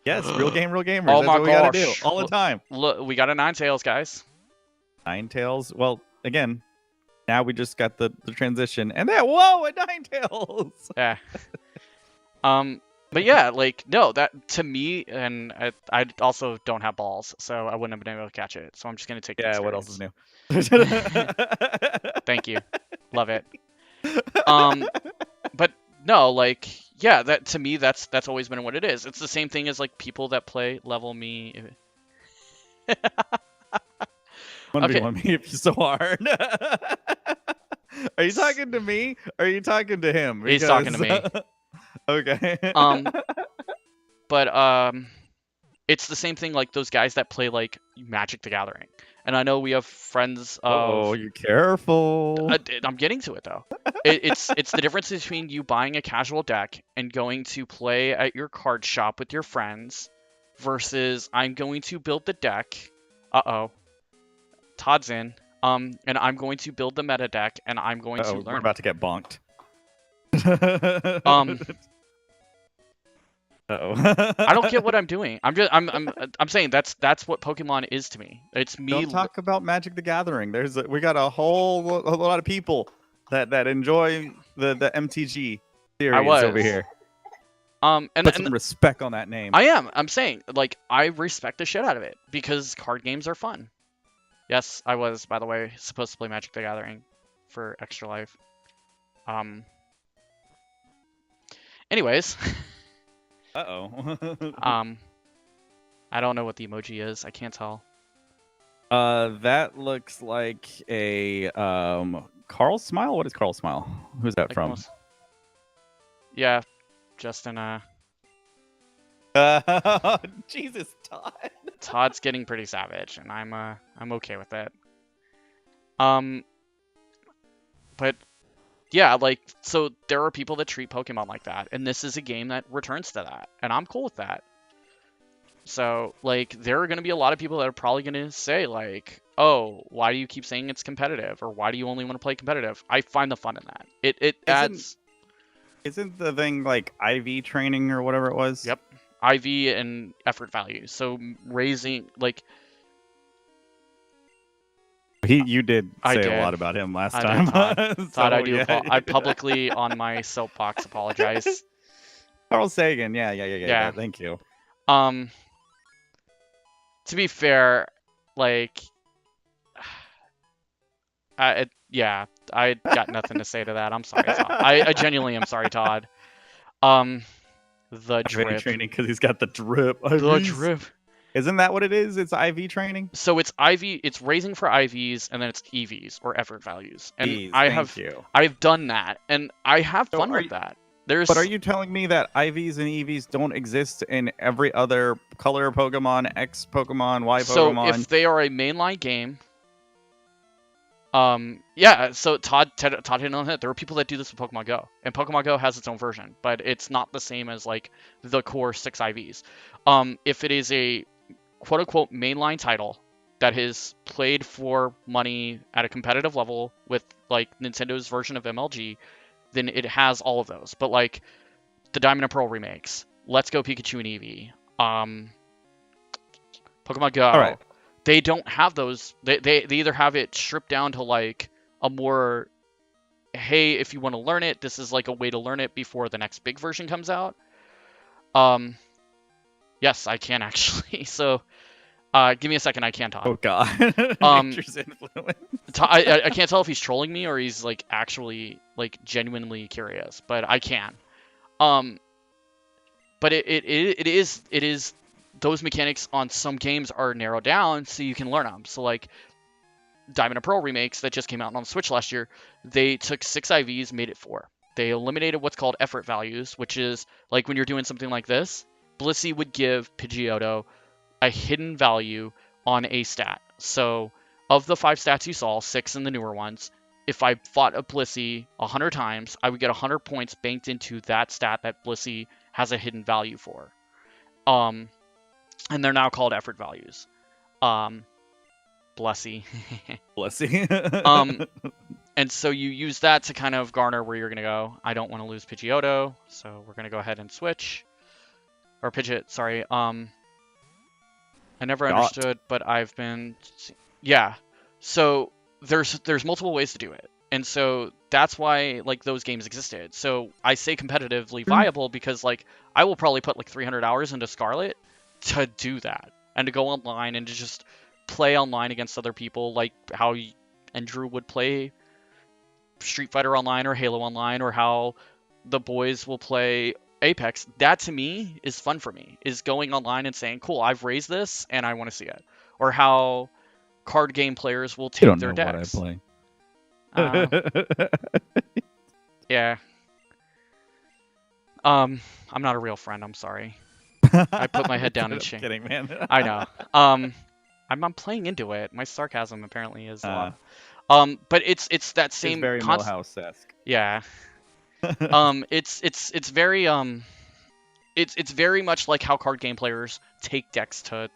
Yes, real gamers. Oh That's my what we got to do gosh! all the time. Look, we got a Ninetales, guys. Ninetales. Well, again, now we just got the transition, and then whoa, a Ninetales. Yeah. But yeah, like no, that to me, and I also don't have balls, so I wouldn't have been able to catch it. So I'm just gonna take the Yeah. What else is experience. new? Thank you, love it. But no, like yeah, that to me that's always been what it is. It's the same thing as like people that play level me. 1v1 me if you're so hard. Are you talking to me? Or are you talking to him? He's talking to me. Okay. But it's the same thing like those guys that play like Magic the Gathering. And I know we have friends of. Oh, you careful. I'm getting to it though. It's the difference between you buying a casual deck and going to play at your card shop with your friends versus I'm going to build the deck. Uh-oh. Todd's in. And I'm going to build the meta deck and I'm going to We're learn. about to get bonked. I don't get what I'm doing. I'm saying that's what Pokemon is to me. It's me. Don't talk about Magic the Gathering. We got a lot of people that enjoy the MTG series over here. And Put some respect on that name. I'm saying like I respect the shit out of it because card games are fun. Yes, I was, by the way, supposed to play Magic the Gathering for Extra Life. Anyways. Uh-oh. I don't know what the emoji is. I can't tell. That looks like a Carl Smile. What is Carl Smile? Who's that Like from? most... Yeah, Justin. Jesus, Todd. Todd's getting pretty savage, and I'm okay with it. But yeah, like so there are people that treat Pokemon like that, and this is a game that returns to that, and I'm cool with that. So, like, there are going to be a lot of people that are probably going to say, like, oh, why do you keep saying it's competitive? Or why do you only want to play competitive? I find the fun in that. It Isn't adds, isn't the thing like IV training or whatever it was? yep, IV and effort value. So, raising, like, You did I say a did. lot about him last I did, time. Todd. Todd, I So do. yeah. I publicly, on my soapbox, apologize. Carl Sagan. Yeah. Yeah. Thank you. Um, to be fair, like, yeah, I got nothing to say to that. I'm sorry, Todd. I genuinely am sorry, Todd. Um, the IV drip. training because he's got the drip. The IVs. drip. Isn't that what it is? It's IV training. So it's IV, it's raising for IVs, and then it's EVs or effort values. And Jeez, thank you. I've done that, and I have So fun are with you, that. but are There's you telling me that IVs and EVs don't exist in every other color Pokemon, X Pokemon, Y so Pokemon? if they are a mainline game, yeah. So Todd hit on it. There are people that do this with Pokemon Go, and Pokemon Go has its own version, but it's not the same as like the core 6 IVs. If it is a quote unquote mainline title that is played for money at a competitive level with like Nintendo's version of MLG, then it has all of those. But like the Diamond and Pearl remakes, Let's Go Pikachu and Eevee, Pokemon All right. Go, they don't have those. They either have it stripped down to like a more, hey, if you want to learn it, this is like a way to learn it before the next big version comes out. Um, yes, I can actually. So, give me a second. I can talk. Oh God. Um, Nature's influence. I can't tell if he's trolling me or he's like actually like genuinely curious, but I can. Um, but it is those mechanics on some games are narrowed down so you can learn them. So like Diamond and Pearl remakes that just came out on the Switch last year, they took 6 IVs, made it 4. They eliminated what's called effort values, which is like when you're doing something like this, Blissey would give Pidgeotto a hidden value on a stat. So of the 5 stats you saw, 6 in the newer ones, if I fought a Blissey 100 times, I would get 100 points banked into that stat that Blissey has a hidden value for. And they're now called effort values. Blessy. Bless you. And so you use that to kind of garner where you're going to go. I don't want to lose Pidgeotto, so we're going to go ahead and switch. Or Pidgeot, sorry. I never understood, but I've been... Yeah. So there's multiple ways to do it. And so that's why like those games existed. So I say competitively viable because like I will probably put like 300 hours into Scarlet to do that and to go online and to just play online against other people like how Andrew would play Street Fighter Online or Halo Online or how the boys will play Apex. That to me is fun for me, is going online and saying, cool, I've raised this and I want to see it. Or how card game players will You take don't their know what I decks. play. Yeah. I'm not a real friend, I'm sorry. I put my head down and I'm shame. kidding, man. I know. I'm playing into it. My sarcasm apparently is a lot. But it's that It's same very Millhouse-esque. Yeah. It's very it's very much like how card game players take decks to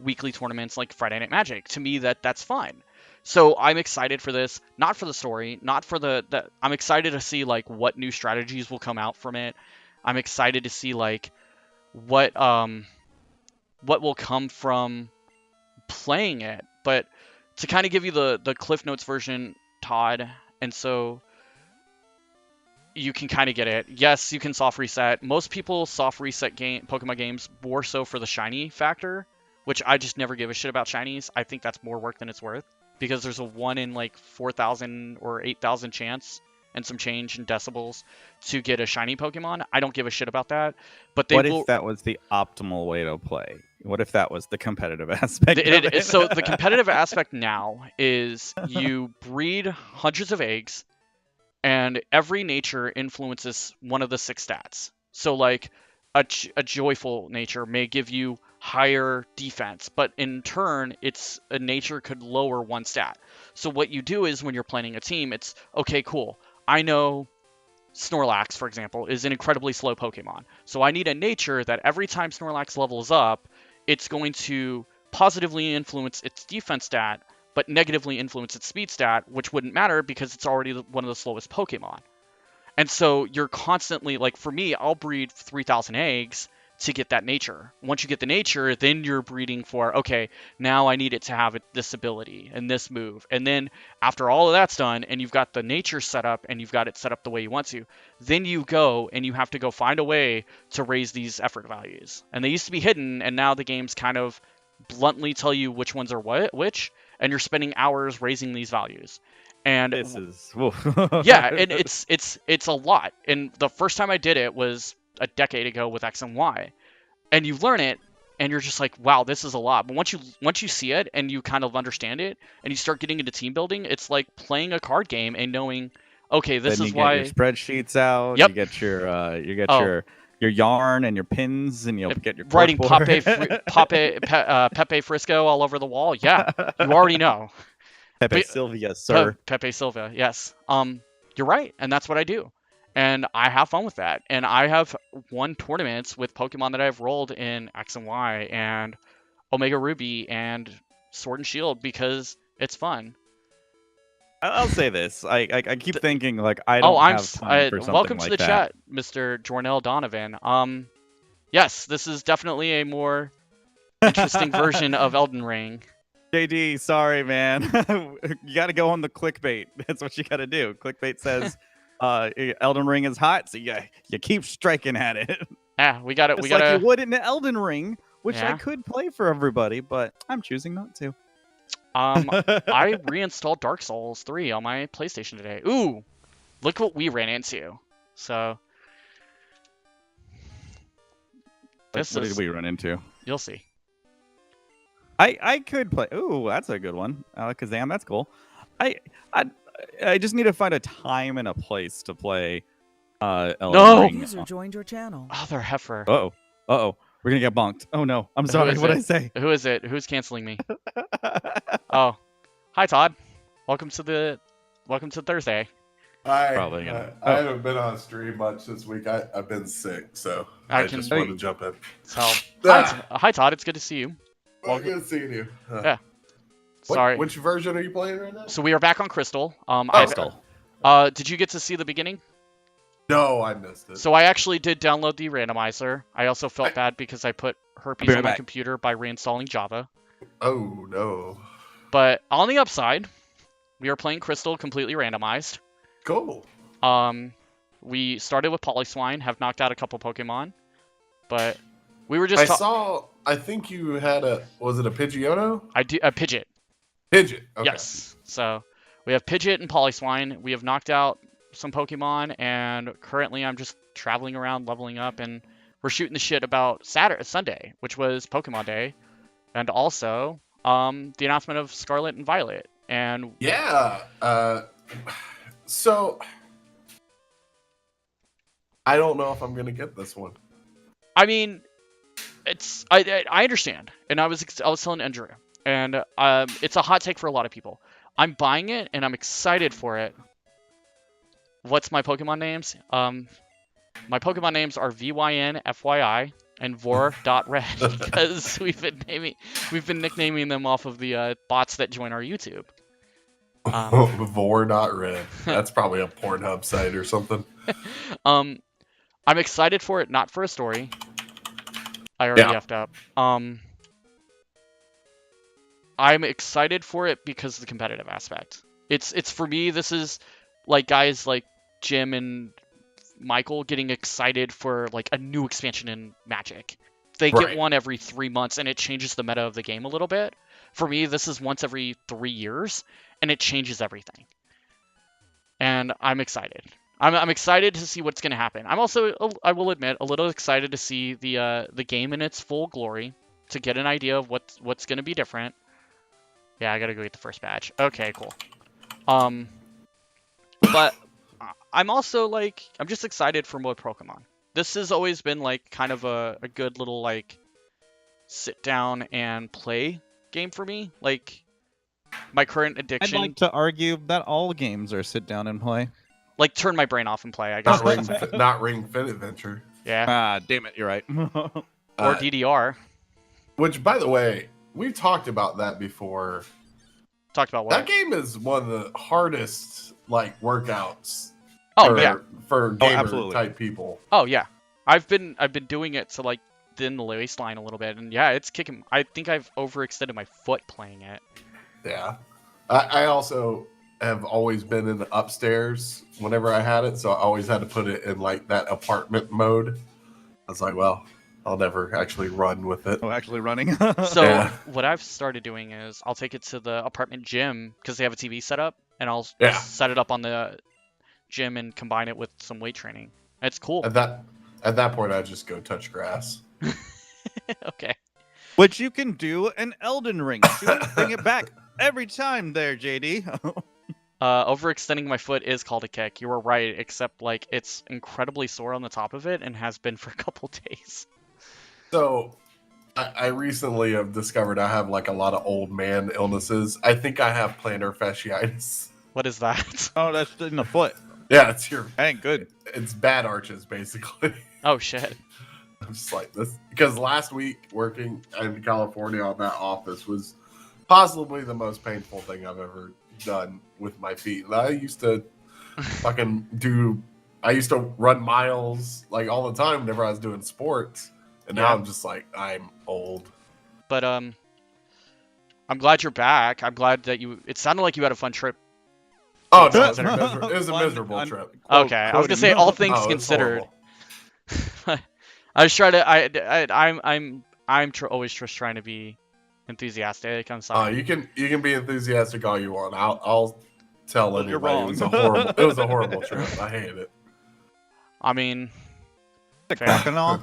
weekly tournaments like Friday Night Magic. To me, that's fine. So I'm excited for this, not for the story, not for the I'm excited to see like what new strategies will come out from it. I'm excited to see like what will come from playing it. But to kind of give you the Cliff Notes version, Todd, and so you can kind of get it. Yes, you can soft reset. Most people soft reset Pokemon games more so for the shiny factor, which I just never give a shit about shinies. I think that's more work than it's worth because there's a 1 in like 4,000 or 8,000 chance and some change in decibels to get a shiny Pokemon. I don't give a shit about that. But What if that was the optimal way to play? What if that was the competitive aspect? So the competitive aspect now is you breed hundreds of eggs, and every nature influences one of the 6 stats. So like a joyful nature may give you higher defense, but in turn it's a nature could lower one stat. So what you do is when you're planning a team, it's okay, cool. I know Snorlax, for example, is an incredibly slow Pokemon. So I need a nature that every time Snorlax levels up, it's going to positively influence its defense stat, but negatively influence its speed stat, which wouldn't matter because it's already one of the slowest Pokemon. And so you're constantly, like, for me, I'll breed 3,000 eggs to get that nature. Once you get the nature, then you're breeding for, okay, now I need it to have this ability and this move. And then after all of that's done and you've got the nature set up and you've got it set up the way you want to, then you go and you have to go find a way to raise these effort values. And they used to be hidden, and now the games kind of bluntly tell you which ones are which, and you're spending hours raising these values. And This is yeah, and it's a lot. And the first time I did it was a decade ago with X and Y. And you learn it and you're just like, wow, this is a lot. But once you see it and you kind of understand it and you start getting into team building, it's like playing a card game and knowing, okay, this then is you why. get your spreadsheets out. Yep. You get your Oh. your yarn and your pins, and you'll get your Writing corkboard. Pepe Frisco all over the wall. Yeah, you already know. Pepe But- Sylvia, sir. Pepe Silva, yes. You're right, and that's what I do. And I have fun with that. And I have won tournaments with Pokemon that I've rolled in X and Y and Omega Ruby and Sword and Shield because it's fun. I'll say this. I keep thinking like I don't I'm have time for something welcome to like the that. chat, Mr. Jornell Donovan. Yes, this is definitely a more interesting version of Elden Ring. JD, sorry, man. You got to go on the clickbait. That's what you got to do. Clickbait says Elden Ring is hot, so you keep striking at it. Yeah, we got it. Just like you would in the Elden Ring, which I Yeah. could play for everybody, but I'm choosing not to. I reinstalled Dark Souls 3 on my PlayStation today. Ooh, look what we ran into. So What did we run into? You'll see. I could play. Ooh, that's a good one. Alakazam, that's cool. I just need to find a time and a place to play Elden Ring. User joined your channel. Oh, they're heifer. Uh-oh. We're gonna get bunked. Oh no. I'm sorry. is What'd it? I say? Who is it? Who's canceling me? Oh, hi Todd. Welcome to Thursday. Probably gonna- I haven't been on stream much this week. I've been sick, so I I can- just wanted to jump in. So, Ah, hi Todd. It's good to see you. well, good seeing you. Yeah. Sorry. Which version are you playing right now? So we are back on Crystal. Crystal. Did you get to see the beginning? No, I missed it. So I actually did download the randomizer. I also felt bad because I put herpes Be right on my back. computer by reinstalling Java. Oh no. But on the upside, we are playing Crystal completely randomized. Cool. We started with Polyswine, have knocked out a couple Pokemon, but we were I just saw. I think you had Was it a Pidgeotto? I do a Pidgeot. Pidgeot. Okay. Yes. So we have Pidgeot and Polyswine. We have knocked out some Pokemon, and currently I'm just traveling around leveling up, and we're shooting the shit about Sunday, which was Pokemon Day, and also the announcement of Scarlet and Violet. And Yeah. So I don't know if I'm gonna get this one. I mean, I understand, and I was telling Andrew, and it's a hot take for a lot of people. I'm buying it, and I'm excited for it. What's my Pokemon names? My Pokemon names are VYN, FYI, and Vor.Red because we've been nicknaming them off of the bots that join our YouTube. Vor.Red. That's probably a Pornhub site or something. I'm excited for it, not for a story. I already Yeah. effed up. I'm excited for it because of the competitive aspect. It's for me, this is like guys like Jim and Michael getting excited for like a new expansion in Magic. They get Right. one every 3 months and it changes the meta of the game a little bit. For me, this is once every 3 years and it changes everything. And I'm excited. I'm excited to see what's going to happen. I'm also, I will admit, a little excited to see the game in its full glory, to get an idea of what's going to be different. Yeah, I got to go get the first badge. Okay, cool. But I'm also like, I'm just excited for more Pokemon. This has always been like kind of a good little like sit down and play game for me. Like my current I'd addiction. like to argue that all games are sit down and play. Like turn my brain off and play, I guess. Not Ring Fit Adventure. Yeah. Ah, damn it, you're right. Or DDR. Which, by the way, we've talked about that before. Talked about what? That game is one of the hardest workouts. Oh for, yeah. For gamer absolutely. type people. Oh yeah. I've been doing it to like thin the waistline a little bit, and yeah, it's kicking. I think I've overextended my foot playing it. Yeah. I also have always been in the upstairs whenever I had it, so I always had to put it in like that apartment mode. I was like, well, I'll never actually run with it. Oh, actually running. So Yeah. what I've started doing is I'll take it to the apartment gym because they have a TV set up, and I'll Yeah. set it up on the gym and combine it with some weight training. It's cool. At that point, I just go touch grass. Okay. Which you can do in Elden Ring. Bring it back every time there, JD. Overextending my foot is called a kick. You were right, except like it's incredibly sore on the top of it and has been for a couple days. So, I recently have discovered I have like a lot of old man illnesses. I think I have plantar fasciitis. What is that? Oh, that's in the foot. Yeah, it's bad arches basically. Oh shit. I'm just like this because last week working in California on that office was possibly the most painful thing I've ever done with my feet. And I used to run miles like all the time whenever I was doing sports, and now Yeah. I'm just like I'm old. But I'm glad you're back. I'm glad that it sounded like you had a fun trip. Oh no, Sounds it was a miserable trip. Okay, I was gonna say all things Oh, it's considered. horrible. I was trying to. I'm always just trying to be enthusiastic. I'm sorry. You can be enthusiastic all you want. I'll tell Well, anybody you're wrong. it was a horrible trip. I hated it. I mean, The fair. crocodile.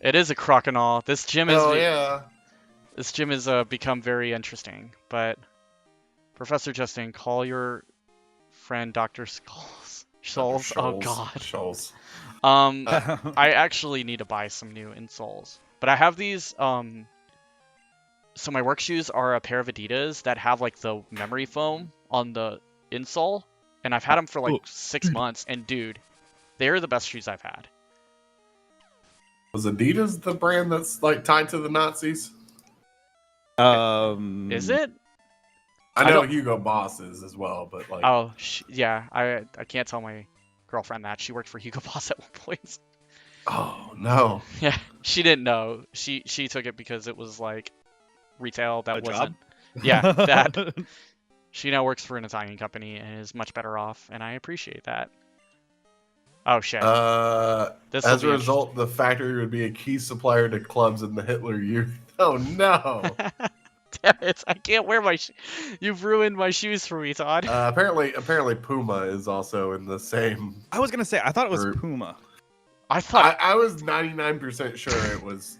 It is a crokinole. This gym is. Oh yeah. This gym has become very interesting. But Professor Justin, call your friend Dr. Scholes. Oh god. Scholes. I actually need to buy some new insoles. But I have these so my work shoes are a pair of Adidas that have like the memory foam on the insole, and I've had them for like 6 months, and dude, they're the best shoes I've had. Was Adidas the brand that's like tied to the Nazis? Is it? I know don't- Hugo Boss is as well, but like Oh, yeah. I can't tell my girlfriend that. She worked for Hugo Boss at one point. oh no. Yeah, she didn't know. She took it because it was like retail that A job? wasn't. Yeah, that. She now works for an Italian company and is much better off, and I appreciate that. Oh shit. This As a result, the factory would be a key supplier to clubs in the Hitler Youth. Oh no. Damn it! I can't wear my. You've ruined my shoes for me, Todd. Apparently Puma is also in the same. I was gonna say I thought it was Group. Puma. I thought I was 99% sure it was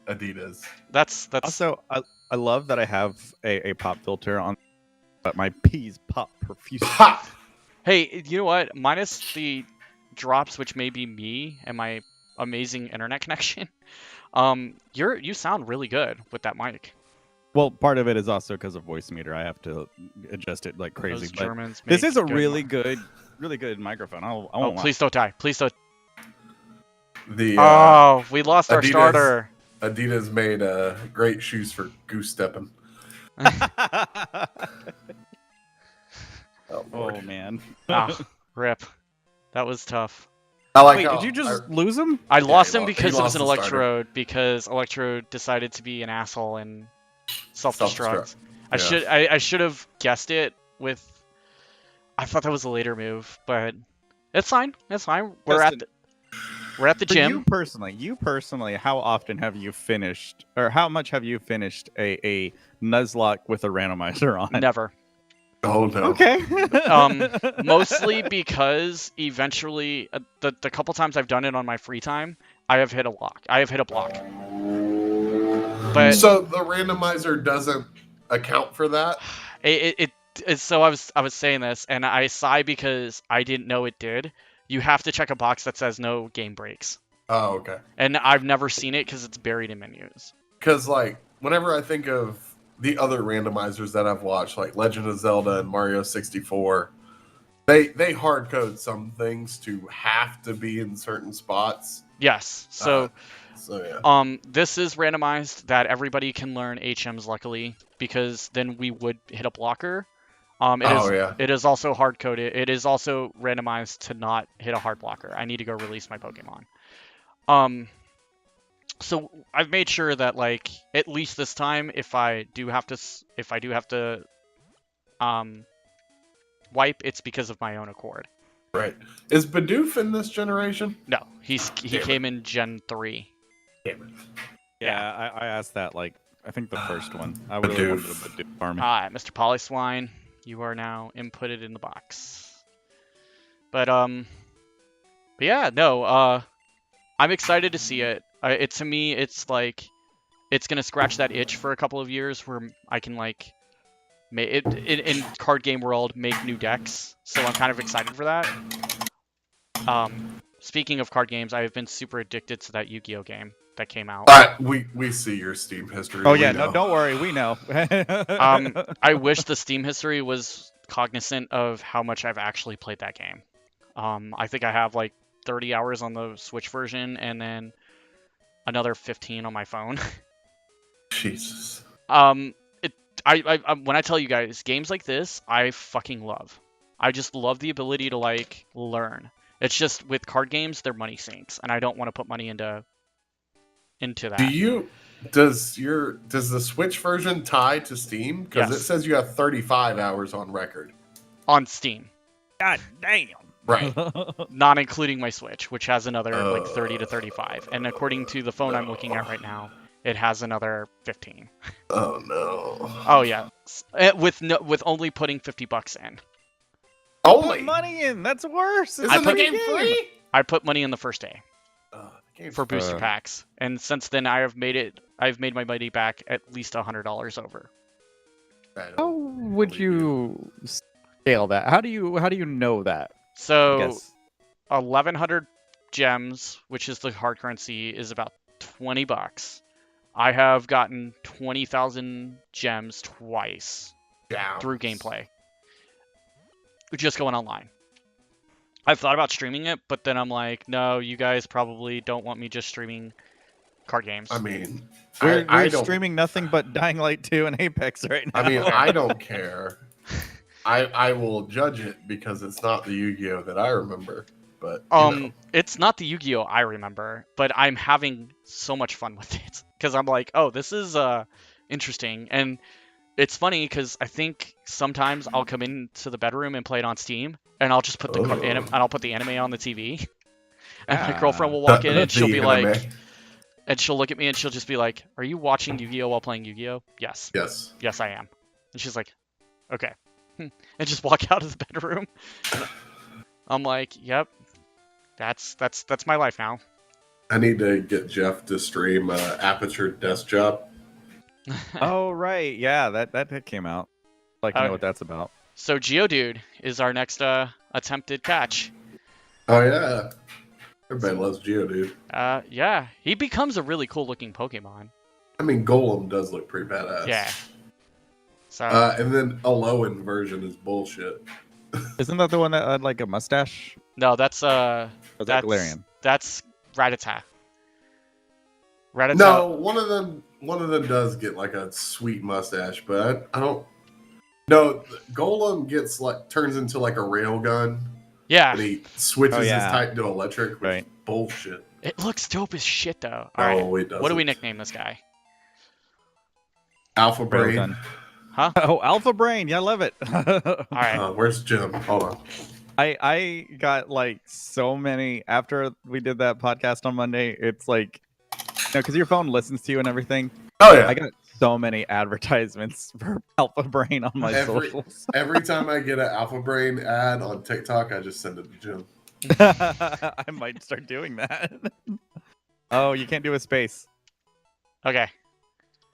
Adidas. that's Also, I love that I have a pop filter on, but my peas pop profusely. Ha! Hey, you know what? Minus the drops, which may be me and my amazing internet connection. You sound really good with that mic. Well, part of it is also because of voice meter. I have to adjust it like crazy. Those But Germans. this make is a good really mic. good microphone. I Oh, won't lie. please don't die! Please don't. The Oh, we lost our Adidas. starter. Adidas made great shoes for goose stepping. Oh, Lord. Oh man. Ah, rip. That was tough. I like Wait, how did you just lose him? I lost he him lo- he because it was lost an the starter. Electrode, because Electrode decided to be an asshole and self-destruct. Self-destruct. I should have guessed it with. I thought that was a later move, but it's fine. It's fine. We're at the For gym. you personally, how often have you finished, or how much have you finished a Nuzlocke with a randomizer on? Never. Oh no. Okay. Mostly because eventually, the couple times I've done it on my free time, I have hit a block. But So the randomizer doesn't account for that? so I was saying this, and I sigh because I didn't know it did. You have to check a box that says no game breaks, Oh, okay. and I've never seen it because it's buried in menus. Because like whenever I think of the other randomizers that I've watched, like Legend of Zelda and Mario 64, They hard code some things to have to be in certain spots. Yes. So yeah. This is randomized that everybody can learn HMs, luckily, because then we would hit a blocker. Yeah. It is also hard coded. It is also randomized to not hit a hard blocker. I need to go release my Pokemon. So I've made sure that like at least this time, if I do have to wipe, it's because of my own accord. Right. Is Bidoof in this generation? No, he Damn came in Gen 3. Damn it. Yeah, I asked that like I think the first one. I really wanted Bidoof. a Bidoof farm. Alright, Mr. Polyswine, you are now inputted in the box. But yeah, no, I'm excited to see it. To me, it's like it's gonna scratch that itch for a couple of years where I can like in card game world make new decks. So I'm kind of excited for that. Speaking of card games, I have been super addicted to that Yu-Gi-Oh game that came out. We see your Steam history. Oh yeah, no, don't worry, we know. I wish the Steam history was cognizant of how much I've actually played that game. I think I have like 30 hours on the Switch version and then another 15 on my phone. Jesus. When I tell you guys, games like this, I fucking love. I just love the ability to like learn. It's just with card games, they're money sinks, and I don't want to put money into that. Does the Switch version tie to Steam? Because Yes. it says you have 35 hours on record. On Steam, God damn. Right. not including my Switch, which has another like 30 to 35, and according to the phone I'm looking at right now, it has another 15. Oh no. Oh yeah, with only putting $50 in. Only Put money in. That's worse. It's Isn't a the free game free? I put money in the first day The game's for booster Uh. packs, and since then I've made my money back at least $100 over. bad. How would you scale that? How do you know that? I So guess. 1,100 gems, which is the hard currency, is about $20. I have gotten 20,000 gems twice Down. through gameplay, just going online. I've thought about streaming it, but then I'm like, no, you guys probably don't want me just streaming card games. I mean, We're I don't. streaming nothing but Dying Light 2 and Apex right now. I mean, I don't care. I will judge it because it's not the Yu-Gi-Oh that I remember. But you know. It's not the Yu-Gi-Oh I remember, but I'm having so much fun with it because I'm like, oh, this is interesting, and it's funny because I think sometimes I'll come into the bedroom and play it on Steam, and I'll just put and I'll put the anime on the TV, and my girlfriend will walk in and she'll The be anime. like, and she'll look at me and she'll just be like, "Are you watching Yu-Gi-Oh while playing Yu-Gi-Oh?" Yes, Yes. yes, I am. And she's like, "Okay," and just walk out of the bedroom. I'm like, "Yep, that's my life now." I need to get Jeff to stream Aperture Desk Job. Oh right, yeah, that came out. I'd like to know what that's about. So Geodude is our next attempted catch. Oh yeah. Everybody loves Geodude. Yeah, he becomes a really cool looking Pokemon. I mean, Golem does look pretty badass. Yeah. So And then Alolan version is bullshit. Isn't that the one that had like a mustache? no, that's Or was that Galarian? that's Rattata. Rattata. No, one of them does get like a sweet mustache, but I don't. No, Golem gets like turns into like a railgun, Yeah, and he switches Oh, yeah. his type to electric, which Right. is bullshit. it looks dope as shit though. All right, Oh, it does. what do we nickname this guy? Alpha Brain. Railgun. Huh? Oh, Alpha Brain. Yeah, I love it. All right. Where's Jim? Hold on. I got like so many after we did that podcast on Monday. It's like, because your phone listens to you and everything. Oh yeah. I got so many advertisements for Alpha Brain on my socials. Every time I get an Alpha Brain ad on TikTok, I just send it to Jim. I might start doing that. Oh, you can't do a space. Okay.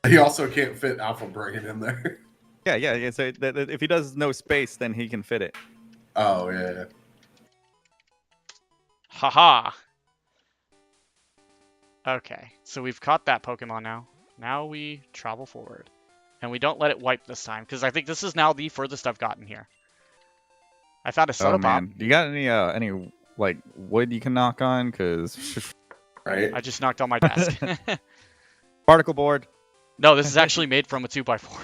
He also can't fit Alpha Brain in there. Yeah. So if he does no space, then he can fit it. Oh yeah. Haha. Okay, so we've caught that Pokemon now. Now we travel forward. And we don't let it wipe this time, because I think this is now the furthest I've gotten here. I found a Oh soda pop. man, you got any like wood you can knock on? Cause Right? I just knocked on my desk. particle board. No, this is actually made from a 2x4.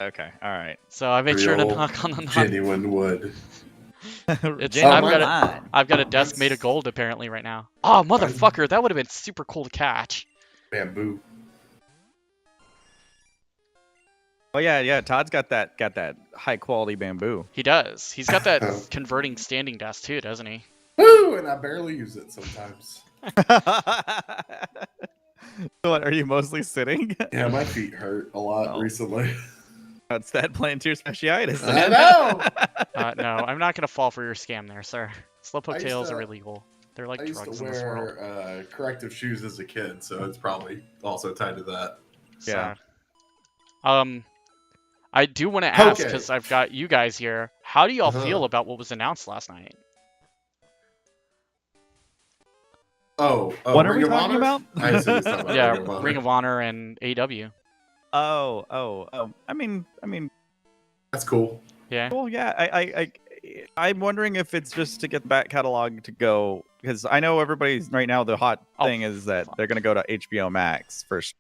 Okay, all right. So I made sure to Real knock on the knob. genuine wood. It's Genuine I've got line. I've got a desk made of gold apparently right now. Oh motherfucker, that would have been super cool to catch. Bamboo. Oh yeah. Todd's got that high quality bamboo. He does. He's got that converting standing desk too, doesn't he? Woo! And I barely use it sometimes. What, are you mostly sitting? Yeah, my feet hurt a lot Oh. recently. That's that plantar fasciitis. I know. No, I'm not gonna fall for your scam there, sir. Slowpoke I used tails to- are illegal. They're like I used drugs to in this world. wear corrective shoes as a kid, so it's probably also tied to that. Yeah. So, I do want to ask Okay. because I've got you guys here. How do y'all Uh-huh. feel about what was announced last night? Oh, What are Ring we of talking Honor? about? I assume it's talking about Yeah, Ring of Honor. Ring of Honor and AW. Oh. I mean, That's cool. Yeah. well, yeah. I'm wondering if it's just to get the back catalog to go, because I know everybody's right now. The hot Oh, thing is that they're gonna go to HBO Max first.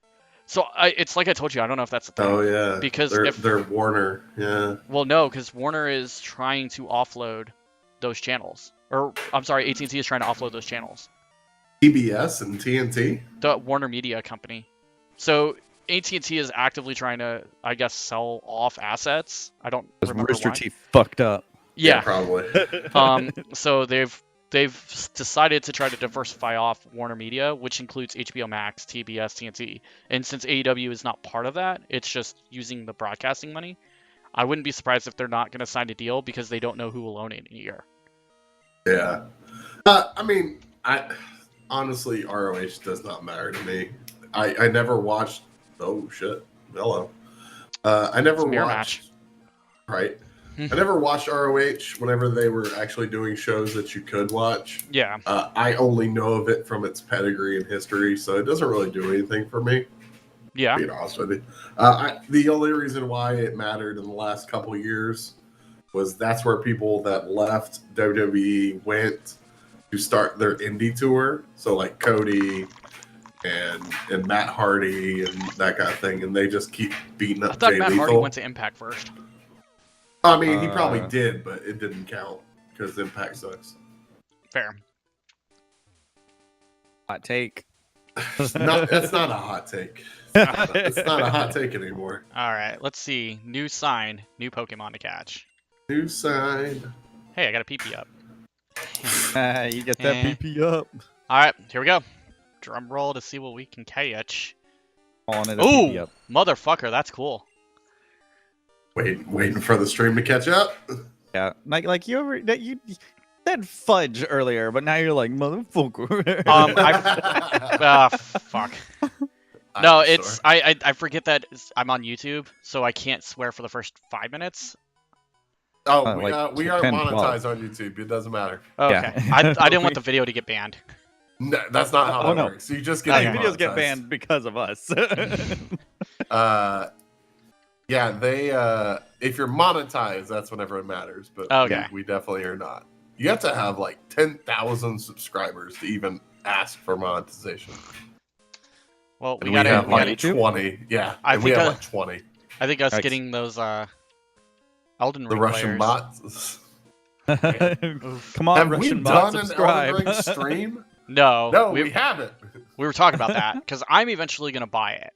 So it's like I told you. I don't know if that's the thing. Oh yeah, Because they're Warner. Yeah. Well, no, because Warner is trying to offload those channels. Or I'm sorry, AT&T is trying to offload those channels. TBS and TNT. The Warner Media company. So AT&T is actively trying to, I guess, sell off assets. I don't remember Rooster why. Teeth fucked up. Yeah. Probably. So they've decided to try to diversify off Warner Media, which includes HBO Max, TBS, TNT. And since AEW is not part of that, it's just using the broadcasting money. I wouldn't be surprised if they're not going to sign a deal because they don't know who will own it in a year. Yeah. I mean, I honestly, ROH does not matter to me. I never watched. Oh shit! Hello. I never It's a mirror watched. match. Right. I never watched ROH whenever they were actually doing shows that you could watch. Yeah. I only know of it from its pedigree and history, so it doesn't really do anything for me. Yeah. To be honest with you. The only reason why it mattered in the last couple of years was that's where people that left WWE went to start their indie tour. So like Cody and Matt Hardy and that kind of thing, and they just keep beating I up thought Jay Matt Lethal. Hardy went to Impact first. I mean, he probably Uh, did, but it didn't count because Impact sucks. Fair. Hot take. That's not a hot take. It's not a hot take anymore. All right. Let's see. New sign. New Pokemon to catch. New sign. Hey, I got a PP up. You get that Eh. BP up. All right. Here we go. Drum roll to see what we can catch. Calling it a PP Ooh, up. motherfucker. That's cool. Waiting for the stream to catch up. Yeah, like you said fudge earlier, but now you're like motherfucker. Fuck. I'm No, sorry. it's I forget that I'm on YouTube, so I can't swear for the first 5 minutes. Oh, like we are 10, monetized on YouTube. It doesn't matter. Okay. Yeah. I didn't want the video to get banned. No, that's not how Oh, that no. works. You just These get videos get monetized. banned because of us. Yeah, they if you're monetized, that's whenever it matters. But Okay. we definitely are not. You have to have like 10,000 subscribers to even ask for monetization. Well, And we gotta. have We like gotta YouTube? 20. Yeah, I and we think have I- like 20. I think us Yikes. getting those Elden The Ring Russian players. bots. Come on, Have we Russian bot, done an subscribe. Elden Ring stream? No, No, we we haven't. were talking about that because I'm eventually gonna buy it.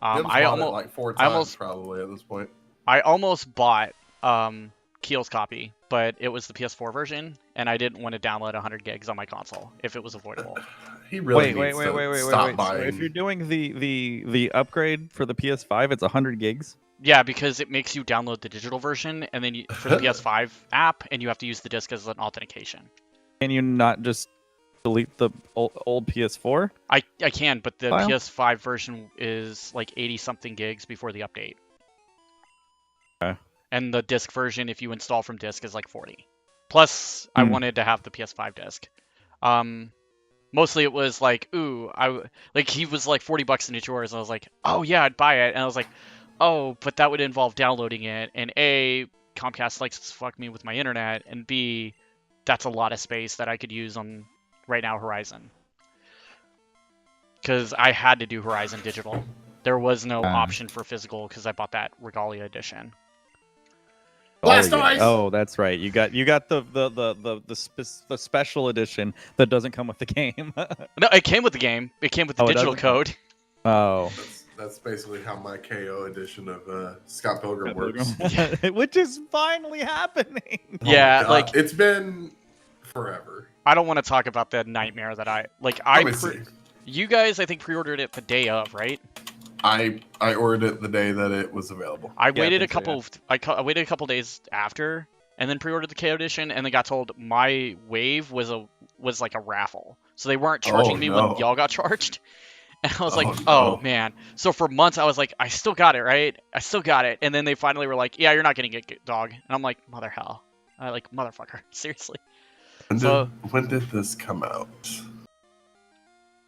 Jim's I bought it almost like 4 I times almost- probably at this point. I almost bought Keel's copy, but it was the PS4 version, and I didn't want to download 100 gigs on my console if it was avoidable. He really wait. needs to stop So buying. if you're doing the upgrade for the PS5, it's 100 gigs. Yeah, because it makes you download the digital version, and then for the PS5 app, and you have to use the disc as an authentication. Can you not just delete the old PS4? I can, but the File? PS5 version is like 80 something gigs before the update. Okay. And the disc version, if you install from disc, is like 40. Plus, I wanted to have the PS5 disc. Mostly it was like, ooh, he was like $40 in each yours, and I was like, oh yeah, I'd buy it. And I was like, oh, but that would involve downloading it, and Comcast likes to fuck me with my internet, and B, that's a lot of space that I could use on right now Horizon. Because I had to do Horizon digital. There was no option for physical because I bought that Regalia edition. Blastoise! Oh, that's right. You got the special edition that doesn't come with the game. No, it came with the game. It came with the Oh, it digital doesn't? code. Oh. That's basically how my KO edition of Scott Pilgrim works. Which is finally happening. Oh my Yeah, God. like it's been forever. I don't want to talk about the nightmare that I like. Let me see. You guys, I think, pre-ordered it the day of, right? I ordered it the day that it was available. I Yeah, I waited a think so, couple. I waited a couple days after, and then pre-ordered the KO edition, and then got told my wave was like a raffle, so they weren't charging me when no. y'all got charged. And I was like, no. oh man. So for months I was like, I still got it, right? I still got it. And then they finally were like, yeah, you're not getting it, dog. And I'm like, mother hell. I like, motherfucker, seriously. When did this come out?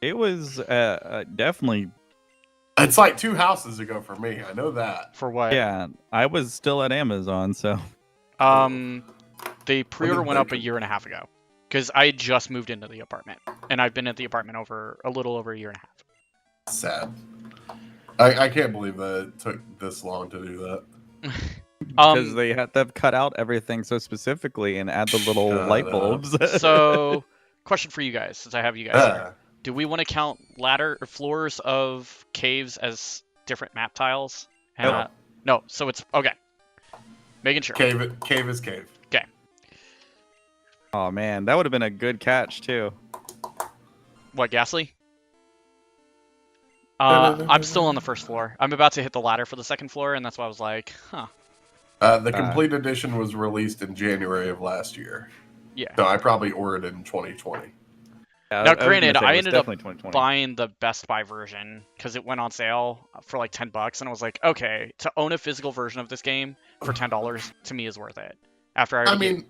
It was definitely. It's like 2 houses ago for me. I know that. For what? Yeah, I was still at Amazon, so. The pre-order went up a they- year and a half ago. Because I just moved into the apartment. And I've been at the apartment over a little over a year and a half. Sad. I can't believe that it took this long to do that. Because they had to cut out everything so specifically and add the little Shut light up. bulbs. So, question for you guys, since I have you guys here. Uh, Do we want to count ladder or floors of caves as different map tiles? No. No, so it's okay. Making sure. cave is cave. Oh man, that would have been a good catch too. What, Ghastly? I'm still on the first floor. I'm about to hit the ladder for the second floor, and that's why I was like, huh. The complete edition was released in January of last year. Yeah. So I probably ordered it in 2020. Yeah, Now, was granted, gonna say, I it was ended up definitely 2020. buying the Best Buy version because it went on sale for like $10, and I was like, okay, to own a physical version of this game for $10 to me is worth it. After I I already mean,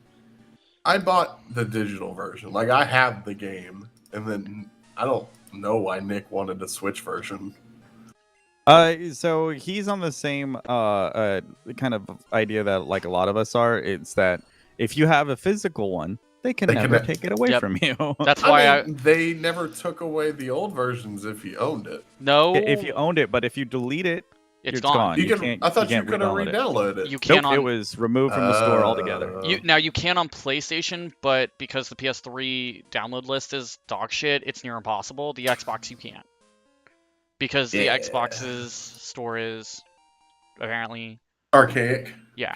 I bought the digital version. Like, I have the game, and then I don't know why Nick wanted the Switch version. So he's on the same kind of idea that like a lot of us are. It's that if you have a physical one, they can never take it away Yep. from you. that's why I mean, they never took away the old versions if you owned it. no, If you owned it, but if you delete it, it's it's gone. gone. You You can. can't- I thought you you can't could have re-download it. re-downloaded it. You can Nope, on it was removed from the store altogether. Now you can on PlayStation, but because the PS3 download list is dog shit, it's near impossible. The Xbox you can't. Because the Yeah. Xbox's store is apparently Archaic. yeah.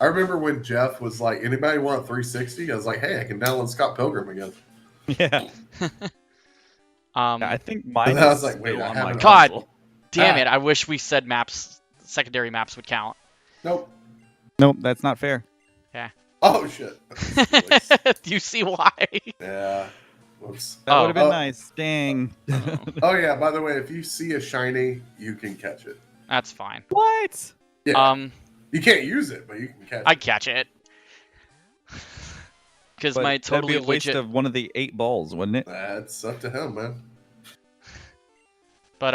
I remember when Jeff was like, "Anybody want a 360?" I was like, "Hey, I can download Scott Pilgrim again." Yeah, I think mine And I was is like, wait, still I on my haven't- God. console. Damn it! I wish we said maps, secondary maps would count. Nope. Nope, that's not fair. Oh shit. Do you see why? Yeah. Whoops. That Oh. would have been Oh. nice. Dang. Oh yeah. By the way, if you see a shiny, you can catch it. That's fine. What? Yeah. You can't use it, but you can catch I it. catch it. Because But my totally that'd be a waste legit. of one of the 8 balls, wouldn't it? That's up to him, man. But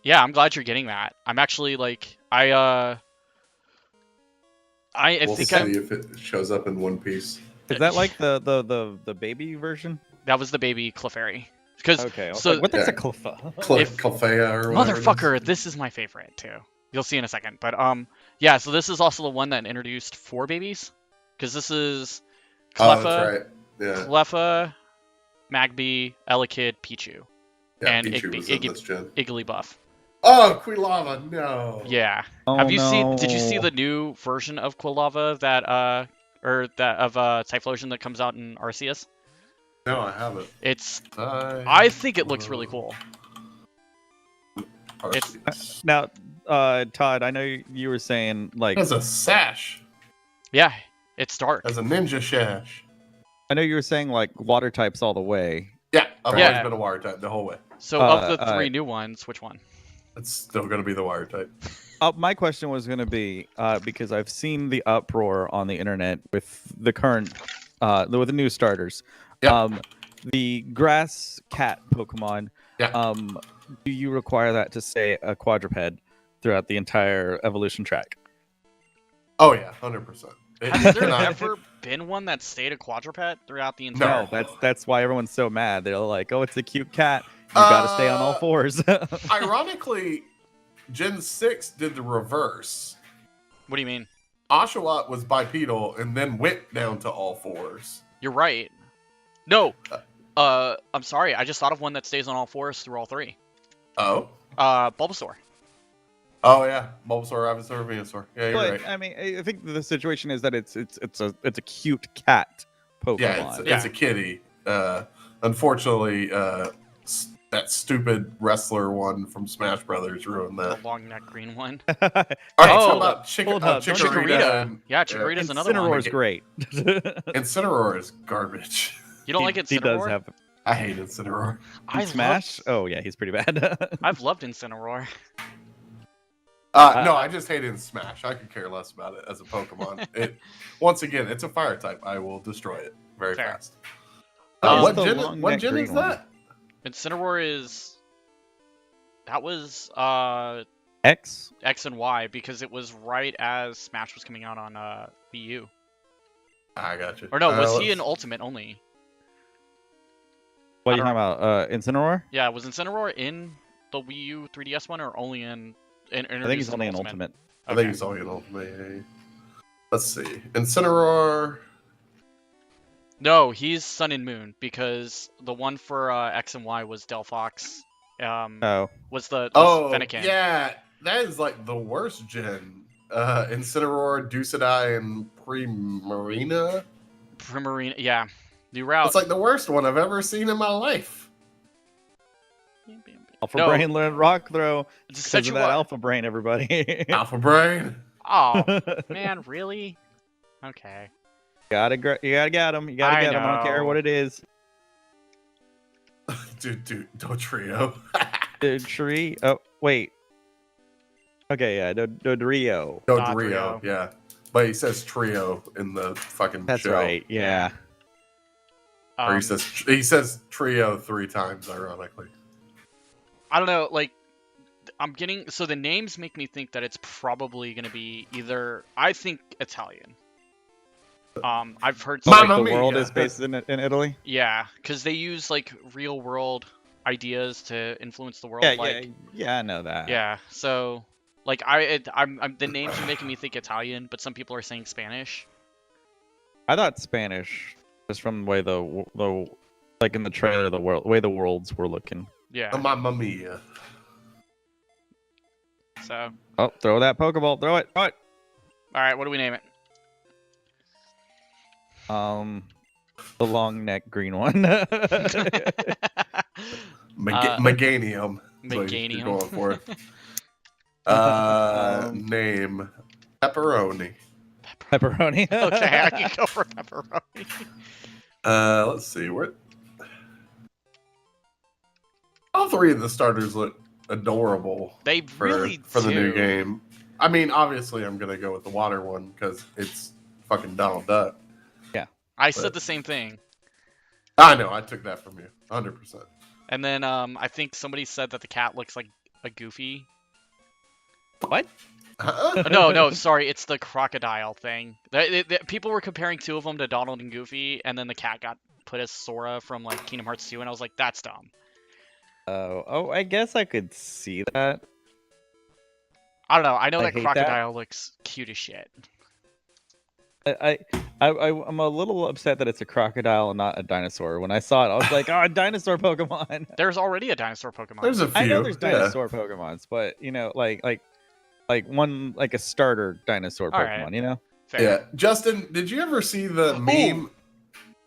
yeah, I'm glad you're getting that. I'm actually like I We'll think see I if it shows up in One Piece. Is that like the baby version? that was the baby Clefairy. Because Okay. I was so like, what? That's Yeah. a Cleffa. Clefairy or whatever. it is. motherfucker, this is my favorite too. You'll see in a second. But yeah, so this is also the one that introduced 4 babies. Because this is Oh, Cleffa, that's right. Yeah. Cleffa, Magby, Elekid, Pichu, Yeah, and Pichu Igby- was in Iggy- this gen. Igglybuff. Oh, Quilava, no. Yeah. Oh, Have you seen? Did you see no. the new version of Quilava that or that of Typhlosion that comes out in Arceus? No, I haven't. It's I think it looks really cool. Arceus. Now, Todd, I know you were saying like As a sash. Yeah, it's dark. As a ninja sash. I know you were saying like water types all the way. Yeah, I've Yeah. always been a wire type the whole way. So of the uh, 3 new ones, which one? It's still going to be the wire type. My question was going to be because I've seen the uproar on the internet with the current with the new starters. Yep. The grass cat Pokemon. Yeah. Do you require that to stay a quadruped throughout the entire evolution track? Oh yeah, 100%. Has there ever been one that stayed a quadruped throughout the entire? No, that's why everyone's so mad. They're like, "Oh, it's a cute cat. You got to stay on all fours." Ironically, Gen 6 did the reverse. What do you mean? Oshawott was bipedal and then went down to all fours. You're right. No. I'm sorry. I just thought of one that stays on all fours through all three. Oh? Bulbasaur. Oh yeah, Bulbasaur, Ivysaur, Venusaur. Yeah, you're But right. I mean, I think the situation is that it's a cute cat Pokemon. Yeah, it's a kitty. Unfortunately, that stupid wrestler one from Smash Brothers ruined The that. long neck green one. All right, Oh, talk about hold up, don't Chikorita. Chikorita. And, Yeah, Chikorita's another one. Incineroar's great. Incineroar is garbage. You don't like Incineroar? He does have I hate Incineroar. I Smash. Oh yeah, he's pretty bad. I've loved Incineroar. No, I just hate it in Smash. I could care less about it as a Pokemon. Once again, it's a fire type. I will destroy it very Fair. fast. Um, What the gen, long what neck gen green is one? that? Incineroar is. That was X. X and Y because it was right as Smash was coming out on Wii U. I got you. Or no, was he let's- in Ultimate only? What are I you don't talking about? Incineroar? Yeah, was Incineroar in the Wii U 3DS one or only in? I think he's only in Ultimate. I think he's only an Ultimate. Let's see. Incineroar. No, he's Sun and Moon because the one for X and Y was Delphox. Oh, Was was Oh, Fennekin. yeah. That is like the worst gen. Incineroar, Ducidi, and Primarina. Primarina, yeah. New route. It's like the worst one I've ever seen in my life. Alpha No. Brain learned Rock Throw It's because such of a that Alpha Brain, everybody. Alpha Brain. Oh man, really? Okay. You gotta get him. You gotta I get him. I don't care know. what it is. Dude, Dotrio. Tree. Oh wait. Okay, yeah, Dodrio. Dodrio, yeah. But he says trio in the fucking That's show. right. Yeah. Or he says trio 3 times, ironically. I don't know, like I'm getting so the names make me think that it's probably gonna be either I think Italian. I've heard So, like Mamma the world mia. is based in Italy. yeah, because they use like real world ideas to influence the world. Yeah, like, yeah, I know that. yeah. So like I'm the names are making me think Italian, but some people are saying Spanish. I thought Spanish, just from the way the like in the trailer, the way the worlds were looking. Yeah. Mamma mia. So Oh, throw that Pokeball! Throw it! Throw it! all right, what do we name it? The long neck green one. Meganium. is what you're Meganium. going for. Name Pepperoni. Pepperoni. Okay, I can go for pepperoni. Let's see what. All 3 of the starters look adorable They for really for the new do. game. I mean, obviously, I'm gonna go with the water one because it's fucking Donald Duck. I said the same thing. I know, I took that from you, 100%. And then I think somebody said that the cat looks like a Goofy. What? No, sorry, it's the crocodile thing. People were comparing 2 of them to Donald and Goofy, and then the cat got put as Sora from like Kingdom Hearts 2, and I was like, that's dumb. Oh, I guess I could see that. I don't know. I know I that hate that. crocodile looks cute as shit. I'm a little upset that it's a crocodile and not a dinosaur. When I saw it, I was like, "Oh, a dinosaur Pokemon." There's already a dinosaur Pokemon. There's a few. I know there's yeah. dinosaur Pokemons, but you know, like one like a starter dinosaur All Pokemon. right. You know? Fair. Yeah, Justin, did you ever see the meme?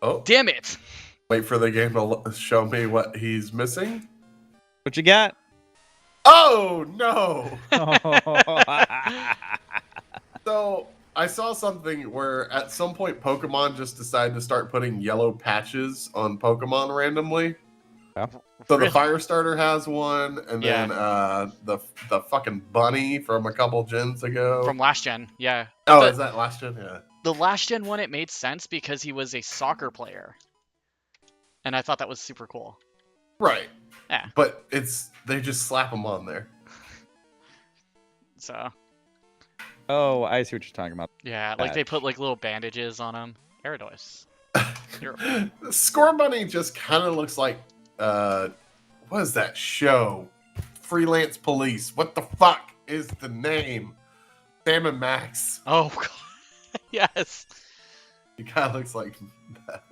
Oh, Damn it! wait for the game to show me what he's missing. What you got? Oh no! Oh. So I saw something where at some point Pokemon just decided to start putting yellow patches on Pokemon randomly. So the Really? fire starter has one, and Yeah. then the fucking bunny from a couple gens ago. From last gen, yeah. oh, the- is that last gen? Yeah. The last gen one, it made sense because he was a soccer player. And I thought that was super cool. Right. Yeah. But they just slap them on there. So, Oh, I see what you're talking about. Yeah, like they put like little bandages on them. Gyarados. Score Bunny just kind of looks like what is that show? Freelance Police. What the fuck is the name? Sam and Max. Oh god. Yes. He kind of looks like that.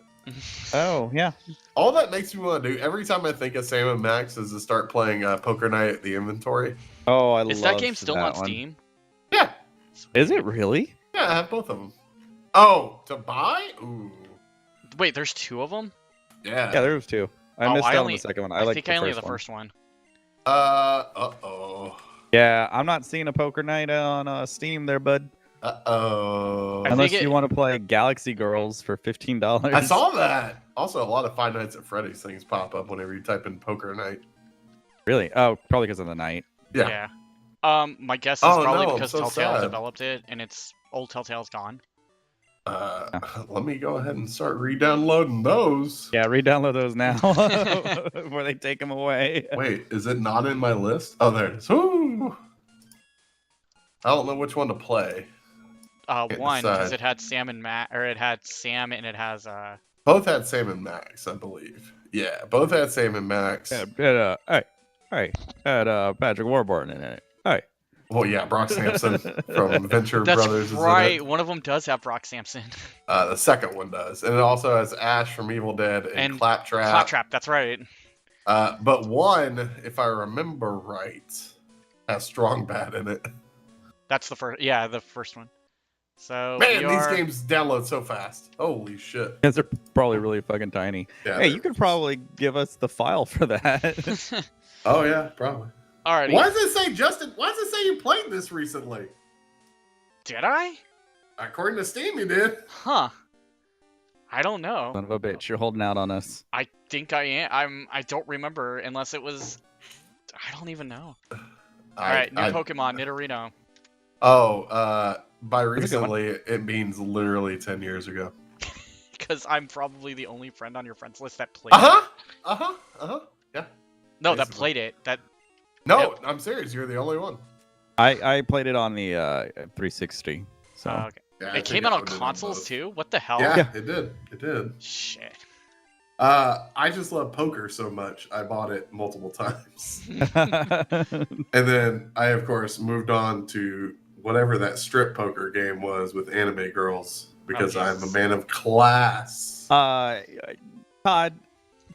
Oh, yeah. All that makes me want to do every time I think of Sam and Max is to start playing Poker Night at the Inventory. Oh, I love Is that game still that on one. Steam? Yeah. Is it really? Yeah, I have both of them. Oh, to buy? Ooh. Wait, there's 2 of them? Yeah. Yeah, there was 2. I Oh, missed I out only- on the second one. I like think the I only first have the one. first one. Uh-oh. Yeah, I'm not seeing a poker night on Steam there, bud. Uh-oh. I Unless think you it- want to play Galaxy Girls for $15. I saw that. Also, a lot of Five Nights at Freddy's things pop up whenever you type in Poker Night. Really? Oh, probably because of the night. Yeah. My guess is Oh, probably no, I'm because so Telltale sad. developed it and it's old Telltale's gone. Let me go ahead and start re-downloading those. Yeah, re-download those now before they take them away. Wait, is it not in my list? Oh, there it is. Ooh. I don't know which one to play. Can't One because decide. it had Sam and Matt, or it had Sam and it has Both had Sam and Max, I believe. Yeah, both had Sam and Max. Hey, had Patrick Warburton in it. Hey. Well, yeah, Brock Sampson from Venture That's Brothers is in right. it. One of them does have Brock Sampson. The second one does. And it also has Ash from Evil Dead and Claptrap. Claptrap. That's right. But one, if I remember right, has Strong Bad in it. That's the first. Yeah, the first one. So Man, we these are- games download so fast. Holy shit. Because they're probably really fucking tiny. Yeah, Hey, you could probably give us the file for that. Oh, yeah, probably. Alrighty. Why does it say, Justin? Why does it say you played this recently? Did I? According to Steam, you did. Huh. I don't know. Son of a bitch, you're holding out on us. I think I am. I don't remember unless it was. I don't even know. All right, new Pokemon Nidorino. By That's a good one. recently, it means literally 10 years ago. Because I'm probably the only friend on your friends list that played. Yeah. No, that basically. played it. That No, Yep. I'm serious. You're the only one. I played it on the 360. So okay. Yeah, I It think came I out on put it consoles both. too. What the hell? Yeah, Yeah. it did. It did. Shit. I just love poker so much. I bought it multiple times. And then I, of course, moved on to whatever that strip poker game was with anime girls because I'm a Jesus. man of class. Todd,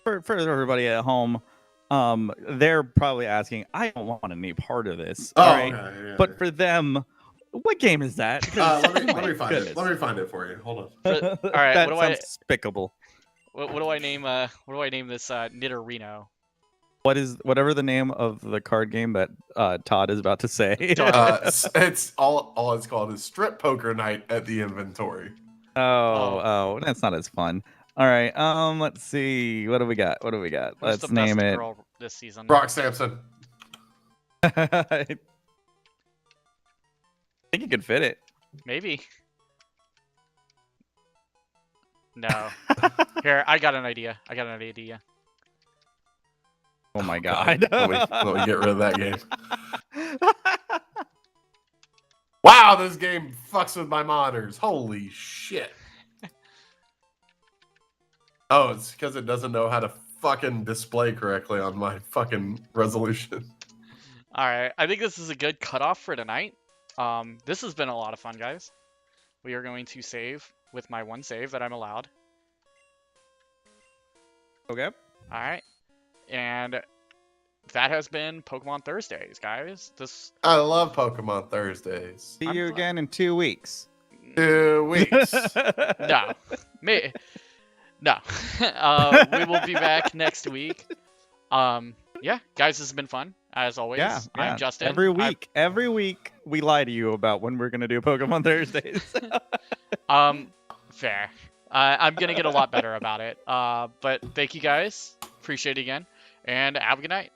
for everybody at home, they're probably asking, I don't want any part of this. All right. okay, yeah. But for them, what game is that? 'Cause- let me oh my find it. goodness. Let me find it for you. Hold on. All right, That what do I- sounds despicable. What do I name? What do I name this? Nidorino. Whatever the name of the card game that Todd is about to say? It's all it's called is Strip Poker Night at the Inventory. Oh, that's not as fun. All right, let's see. What do we got? Who's Let's the name best it. girl this season? Brock Sampson. I think you could fit it. Maybe. No. Here, I got an idea. Oh my god. Let me get rid of that game. Wow, this game fucks with my monitors. Holy shit. Oh, it's because it doesn't know how to fucking display correctly on my fucking resolution. All right, I think this is a good cutoff for tonight. This has been a lot of fun, guys. We are going to save with my one save that I'm allowed. Okay. All right, and that has been Pokemon Thursdays, guys. This I love Pokemon Thursdays. See I'm you glad- again in 2 weeks. 2 weeks. no, no. We will be back next week. Yeah, guys, this has been fun as always. Yeah, I'm Justin. Every week we lie to you about when we're gonna do Pokemon Thursdays. Fair. I'm gonna get a lot better about it. But thank you guys. Appreciate it again, and have a good night.